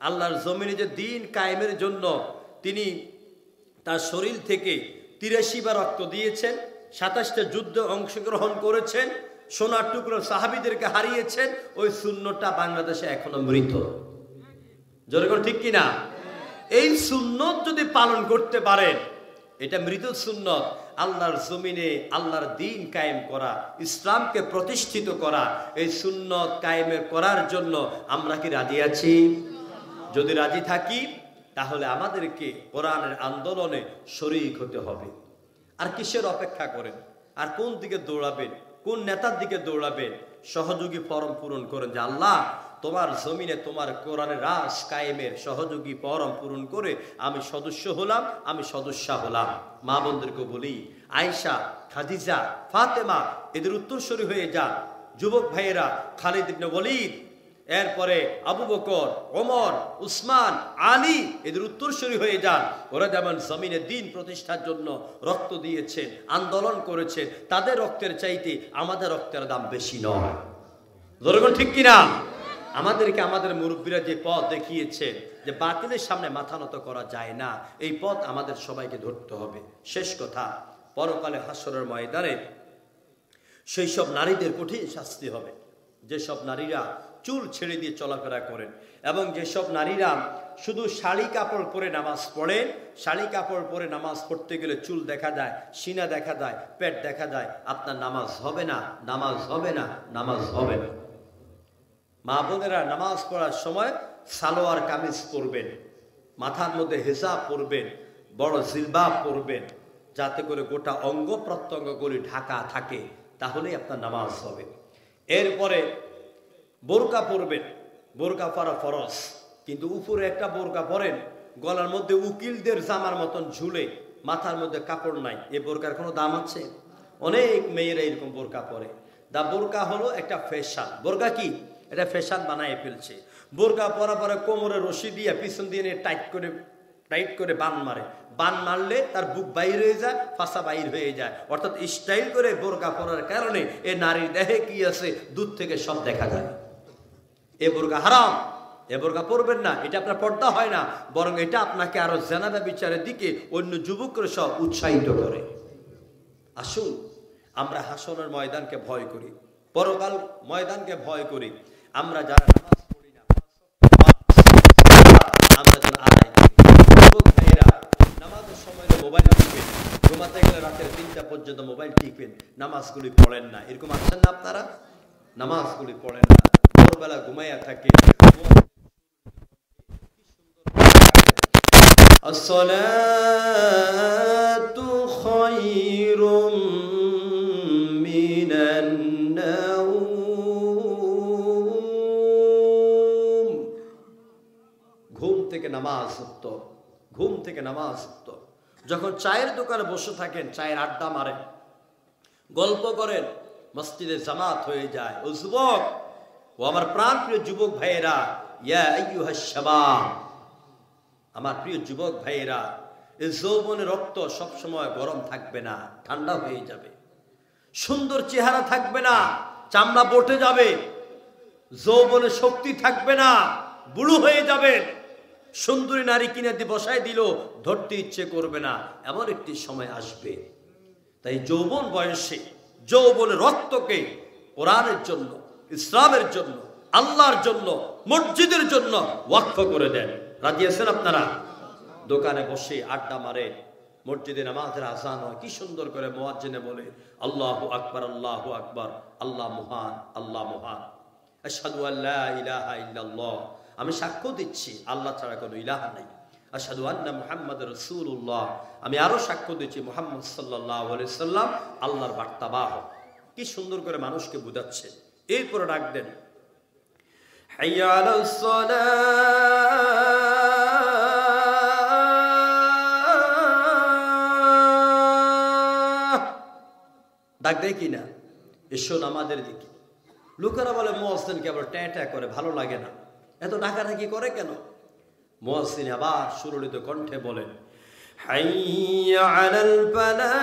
আল্লাহর জমিনে যে দিন কায়েমের জন্য তিনি তার শরীর থেকে 83 বার রক্ত দিয়েছেন, 27টা যুদ্ধে অংশগ্রহণ করেছেন, সোনার টুকরো সাহাবীদেরকে হারিয়েছেন, ওই সুন্নতটা বাংলাদেশে এখনো মৃত। যেরকম ঠিক কিনা? এই সুন্নত যদি পালন করতে পারেন, এটা মৃত সুন্নত। আল্লাহর জমিনে আল্লাহর দ্বীন কায়েম করা, ইসলামকে প্রতিষ্ঠিত করা, এই সুন্নত কায়েমের করার জন্য আমরা কি রাজি আছি? যদি রাজি থাকি, তাহলে আমাদেরকে কোরআনের আন্দোলনে শরীক হতে হবে। আর কিসের অপেক্ষা করেন? আর কোন দিকে দৌড়াবেন? কোন নেতার দিকে দৌড়াবেন? সহযোগী ফরম পূরণ করেন যে আল্লাহ তোমার জমিনে তোমার কোরআনের রাজ কায়েমের সহযোগী ফরম পূরণ করে আমি সদস্য হলাম, আমি সদস্যা হলাম। মা বোনদেরকে বলি, আয়েশা, খাদিজা, ফাতেমা এদের উত্তরসূরি হয়ে যান। যুবক ভাইয়েরা, খালিদ ইবনে ওয়ালিদ, এরপরে আবু বকর, ওমর, উসমান, আলী এদের উত্তরসূরি হয়ে যান। ওরা যেমন জমিনে দিন প্রতিষ্ঠার জন্য রক্ত দিয়েছেন, আন্দোলন করেছেন, তাদের রক্তের চাইতে আমাদের রক্তের দাম বেশি নয়। ধরুন ঠিক কিনা? আমাদেরকে আমাদের মুরব্বীরা যে পথ দেখিয়েছেন যে বাতিলের সামনে মাথা নত করা যায় না, এই পথ আমাদের সবাইকে ধরতে হবে। শেষ কথা, পরকালে হাসরের ময়দানে সেই সব নারীদের কঠিন শাস্তি হবে যেসব নারীরা চুল ছেড়ে দিয়ে চলাফেরা করেন, এবং যেসব নারীরা শুধু শাড়ি কাপড় পরে নামাজ পড়েন। শাড়ি কাপড় পরে নামাজ পড়তে গেলে চুল দেখা যায়, সিনা দেখা যায়, পেট দেখা যায়, আপনার নামাজ হবে না, নামাজ হবে না, নামাজ হবে না। মা বোনেরা, নামাজ পড়ার সময় সালোয়ার কামিজ পরবেন, মাথার মধ্যে হিজাব পরবেন, বড় জিলবাব পরবেন, যাতে করে গোটা অঙ্গ প্রত্যঙ্গগুলি ঢাকা থাকে, তাহলেই আপনার নামাজ হবে। এরপরে বোরকা পরবেন, বোরকা পরা ফরজ, কিন্তু উপরে একটা বোরকা পরেন, গলার মধ্যে উকিলদের জামার মতন ঝুলে, মাথার মধ্যে কাপড় নাই, এ বোরকার কোনো দাম আছে? অনেক মেয়েরা এরকম বোরকা পরে। বোরকা হলো একটা ফ্যাশন। বোরকা কি? এটা ফ্যাশন বানায় ফেলছে। বোরকা পরা পরে কোমরে রশি দিয়ে পিছন দিয়ে টাইট করে বান মারে। বান মারলে তার বুক বাইর হয়ে যায়, ফাঁসা বাইর হয়ে যায়। অর্থাৎ স্টাইল করে বোরকা পরার কারণে এ নারীর দেহে কি আছে দূর থেকে সব দেখা যায়। এ বোরকা হারাম, এ বোরকা পরবেন না। এটা আপনার পর্দা হয় না, বরং এটা আপনাকে আরো জানাজা বিচারের দিকে অন্য যুবকরা সব উৎসাহিত করে। আসুন, আমরা হাসরের ময়দানকে ভয় করি, পরকাল ময়দানকে ভয় করি। আমরা যারা নামাজ পড়ি না, আমরা যেন আদায় করি। যুবক ভাইয়েরা, নামাজের সময় মোবাইল টিপেন, ঘুমাতে গেলে রাতের 3টা পর্যন্ত মোবাইল টিপেন, নামাজগুলি পড়েন না। এরকম আছেন না আপনারা? নামাজগুলি পড়েন না, ভোরবেলা ঘুমাইয়া থাকে। আসসালাতু খায়রুম মিনান নাওম। ঘুম থেকে নামাজ উত্তম, ঘুম থেকে নামাজ উত্তম। যখন চায়ের দোকানে বসে থাকেন, চায়ের আড্ডা মারেন, গল্প করেন, মসজিদে জামাত হয়ে যায়। ও যুবক, ও আমার প্রাণ প্রিয় যুবক ভাইয়েরা, ইয়া আইয়ুহাশ শাবাব, আমার প্রিয় যুবক ভাইয়েরা, এই যৌবনের রক্ত সবসময় গরম থাকবে না, ঠান্ডা হয়ে যাবে। সুন্দর চেহারা থাকবে না, চামড়া বটে যাবে। যৌবনে শক্তি থাকবে না, বুড়ো হয়ে যাবেন। সুন্দরী নারী কিনে দিয়ে বসায় দিল, ধরতে ইচ্ছে করবে না, এমন একটি সময় আসবে। তাই যৌবন বয়সে যৌবনের রক্তকে কোরআনের জন্য, ইসলামের জন্য, আল্লাহর জন্য, মসজিদের জন্য ওয়াকফ করে দেন। রাজি আছেন আপনারা? দোকানে বসে আড্ডা মারে, মসজিদে নামাজের আযান হয়, কি সুন্দর করে মুয়াজ্জিনে বলে আল্লাহু আকবার, আল্লাহু আকবার, আল্লাহ মহান, আল্লাহ মহান। আশহাদু আল্লা ইলাহা ইল্লাল্লাহ, আমি সাক্ষ্য দিচ্ছি আল্লাহ ছাড়া কোনো ইলাহা নাই। আশহাদু আন্না মুহাম্মাদুর রাসূলুল্লাহ, আমি আরো সাক্ষ্য দিচ্ছি মুহাম্মদ সাল্লাল্লাহু আলাইহি সাল্লাম আল্লাহর বার্তাবাহক। কি সুন্দর করে মানুষকে বুঝাচ্ছে। এরপরে ডাক দেন, হাইয়া আলাস সালাহ, ডাক দেয় কিনা? এসো নামাজের দিকে। লোকেরা বলে মুয়াজ্জিনকে আবার ট্যাঁ করে, ভালো লাগে না, এত ডাকাডাকি করে কেন? মুয়াজ্জিন আবার সুরলিত কণ্ঠে বলেন, হাইয়া আলাল ফালাহ,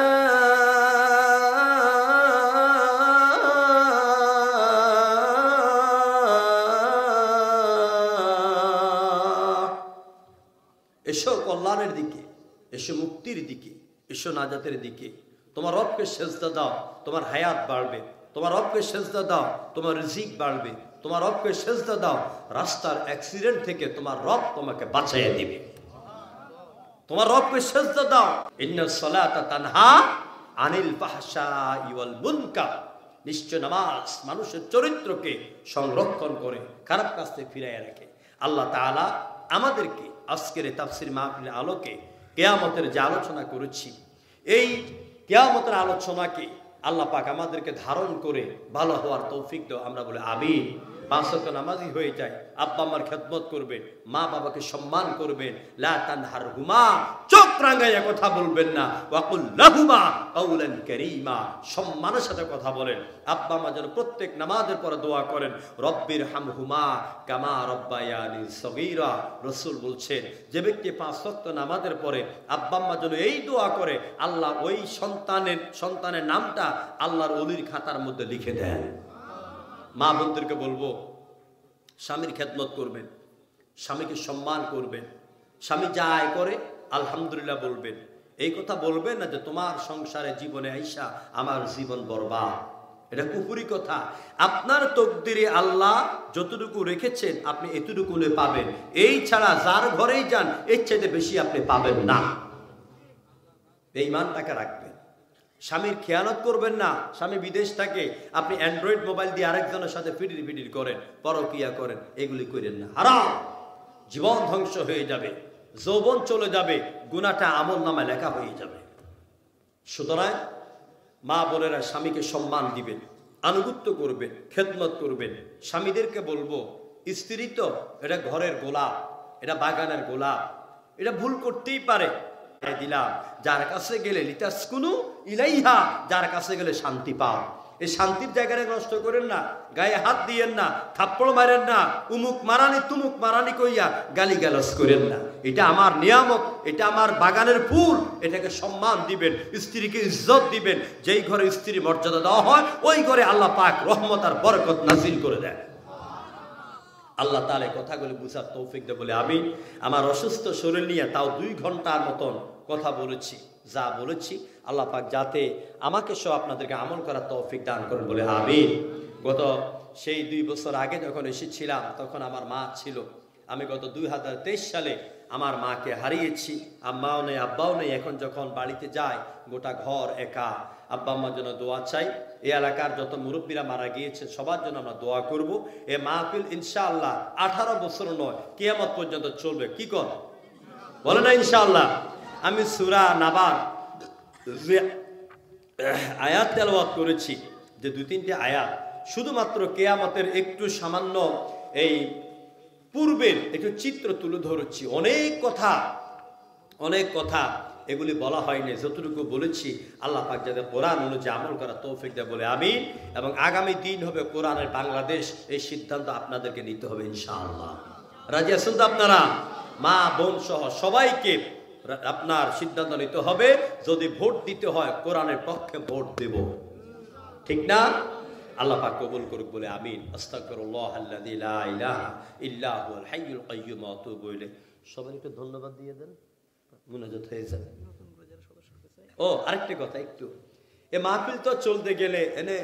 এসো কল্যাণের দিকে, এসো মুক্তির দিকে, এসো নাজাতের দিকে। তোমার রবকে সেজদা দাও, তোমার হায়াত বাড়বে। তোমার রবকে সেজদা দাও, তোমার রিজিক বাড়বে। তোমার রবকে সেজদা দাও, রাস্তার অ্যাক্সিডেন্ট থেকে তোমার রব তোমাকে বাঁচাইয়া দিবে। তোমার রবকে সেজদা দাও, ইন্নাস সালাতা তানহা আনিল ফাহশাই ওয়াল মুনকার, নিশ্চয় নামাজ মানুষের চরিত্রকে সংরক্ষণ করে, খারাপ কাজ থেকে ফিরাইয়া রাখে। আল্লাহ তাআলা আমাদেরকে আজকের এই তাফসীর মাহফিলের আলোকে কিয়ামতের যে আলোচনা করেছি, এই কিয়ামতের আলোচনাকে আল্লাহ পাক আমাদেরকে ধারণ করে ভালো হওয়ার তৌফিক দাও। আমরা বলে আমিন। 5 ওয়াক্ত নামাজি হয়ে যায়, আব্বা আম্মার খেদমত করবেন, মা বাবাকে সম্মান করবেন, লা তানহারহুমা, চোখ রাঙাইয়া কথা বলবেন না, ওয়াকুল লাহুমা কাওলান কারীমা, সম্মানের সাথে কথা বলেন। আব্বা আম্মা যেন প্রত্যেক নামাজের পরে দোয়া করেন, রব্বির হামহুমা কামা রব্বায়ানি সগীরা। রাসূল বলছেন, যে ব্যক্তি 5 ওয়াক্ত নামাজের পরে আব্বা আম্মা যেন এই দোয়া করে, আল্লাহ ওই সন্তানের নামটা আল্লাহর ওলির খাতার মধ্যে লিখে দেন। মা বোনদেরকে বলবো, স্বামীর খেদমত করবেন, স্বামীকে সম্মান করবেন, স্বামী যা আয় করে আলহামদুলিল্লাহ বলবেন। এই কথা বলবেন না যে তোমার সংসারে জীবনে আইসা আমার জীবন বরবাদ, এটা কুফরি কথা। আপনার তকদিরে আল্লাহ যতটুকু রেখেছেন আপনি এতটুকু পাবেন, এই ছাড়া যার ঘরেই যান এর চাইতে বেশি আপনি পাবেন না। এই মানটাকে রাখবেন। স্বামীর খেয়ানত করবেন না। স্বামী বিদেশ থাকে, আপনি অ্যান্ড্রয়েড মোবাইল দিয়ে আরেকজনের সাথে ফিডির ফিডির করেন, পরকিয়া করেন, এগুলি করেন না, হারাম। জীবন ধ্বংস হয়ে যাবে, যৌবন চলে যাবে, গুনাহটা আমল নামে লেখা হয়ে যাবে। সুতরাং মা বোনেরা স্বামীকে সম্মান দিবেন, আনুগত্য করবেন, খেদমত করবেন। স্বামীদেরকে বলবো, স্ত্রী তো এটা ঘরের গোলাপ, এটা বাগানের গোলাপ, এটা ভুল করতেই পারে, দিলাম। যার কাছে গেলে লিতাসকুনু ইলাইহা, যার কাছে গেলে শান্তি পাও। এই শান্তির জায়গাটা নষ্ট করেন না, গায়ে হাত দিয়েন না, থাপ্পড় মারেন না, উমুক মারানি তুমুক মারানি কইয়া গালি গালাজ করেন না। এটা আমার নিয়ামত, এটা আমার বাগানের ফুল, এটাকে সম্মান দিবেন, স্ত্রীকে ইজ্জত দিবেন। যেই ঘরে স্ত্রী মর্যাদা দেওয়া হয় ওই ঘরে আল্লাহ পাক রহমত আর বরকত নাজিল করে দেয়। আল্লাহ তাআলা কথাগুলো বুঝার তৌফিক দেয় বলে আমি আমার অসুস্থ শরীর নিয়ে তাও 2 ঘন্টার মতন কথা বলেছি। যা বলেছি আল্লাহ পাক যাতে আমাকে সহ আপনাদেরকে আমল করার তৌফিক দান করেন বলে আমিন। গত সেই 2 বছর আগে যখন এসেছিলাম তখন আমার মা ছিল। আমি গত 2023 সালে আমার মাকে হারিয়েছি। আম্মাও নেই, আব্বাও নেই। এখন যখন বাড়িতে যাই গোটা ঘর একা। আব্বা আম্মার জন্য দোয়া চাই। এই এলাকার যত মুরব্বীরা মারা গিয়েছে সবার জন্য আমরা দোয়া করব। এ মাহফিল ইনশাআল্লাহ 18 বছর নয়, কিয়ামত পর্যন্ত চলবে। কি কর বলে না ইনশাআল্লাহ। আমি সূরা নাবার আয়াত তেলাওয়াত করেছি, যে 2-3টে আয়াত শুধুমাত্র কিয়ামতের একটু সামান্য এই পূর্বের একটু চিত্র তুলে ধরেছি। অনেক কথা এগুলি বলা হয়নি, যতটুকু বলেছি আল্লাহ পাক যাতে কোরআন অনুযায়ী আমল করা তৌফিক দেয় বলে আমিন। এবং আগামী দিন হবে কোরআনের বাংলাদেশ, এই সিদ্ধান্ত আপনাদেরকে নিতে হবে ইনশাআল্লাহ। রাজি আছেন তো আপনারা? মা বোন সহ সবাইকে আপনার সিদ্ধান্ত নিতে হবে। যদি ভোট দিতে হয় কোরআনের পক্ষে ভোট দেব, ঠিক না? আল্লাহ পাক কবুল করুক বলে আমিন। আস্তাগফিরুল্লাহ আল্লাযী লা ইলাহা ইল্লা হুয়াল হাইয়ুল কাইয়্যুম ওয়া আতুবু ইলাইহি। সবাই একটু ধন্যবাদ দিয়ে দেন, মুনাজাত হয়ে যাবে। ও আরেকটা কথা, একটু এ মাহফিল তো চলতে গেলে এনে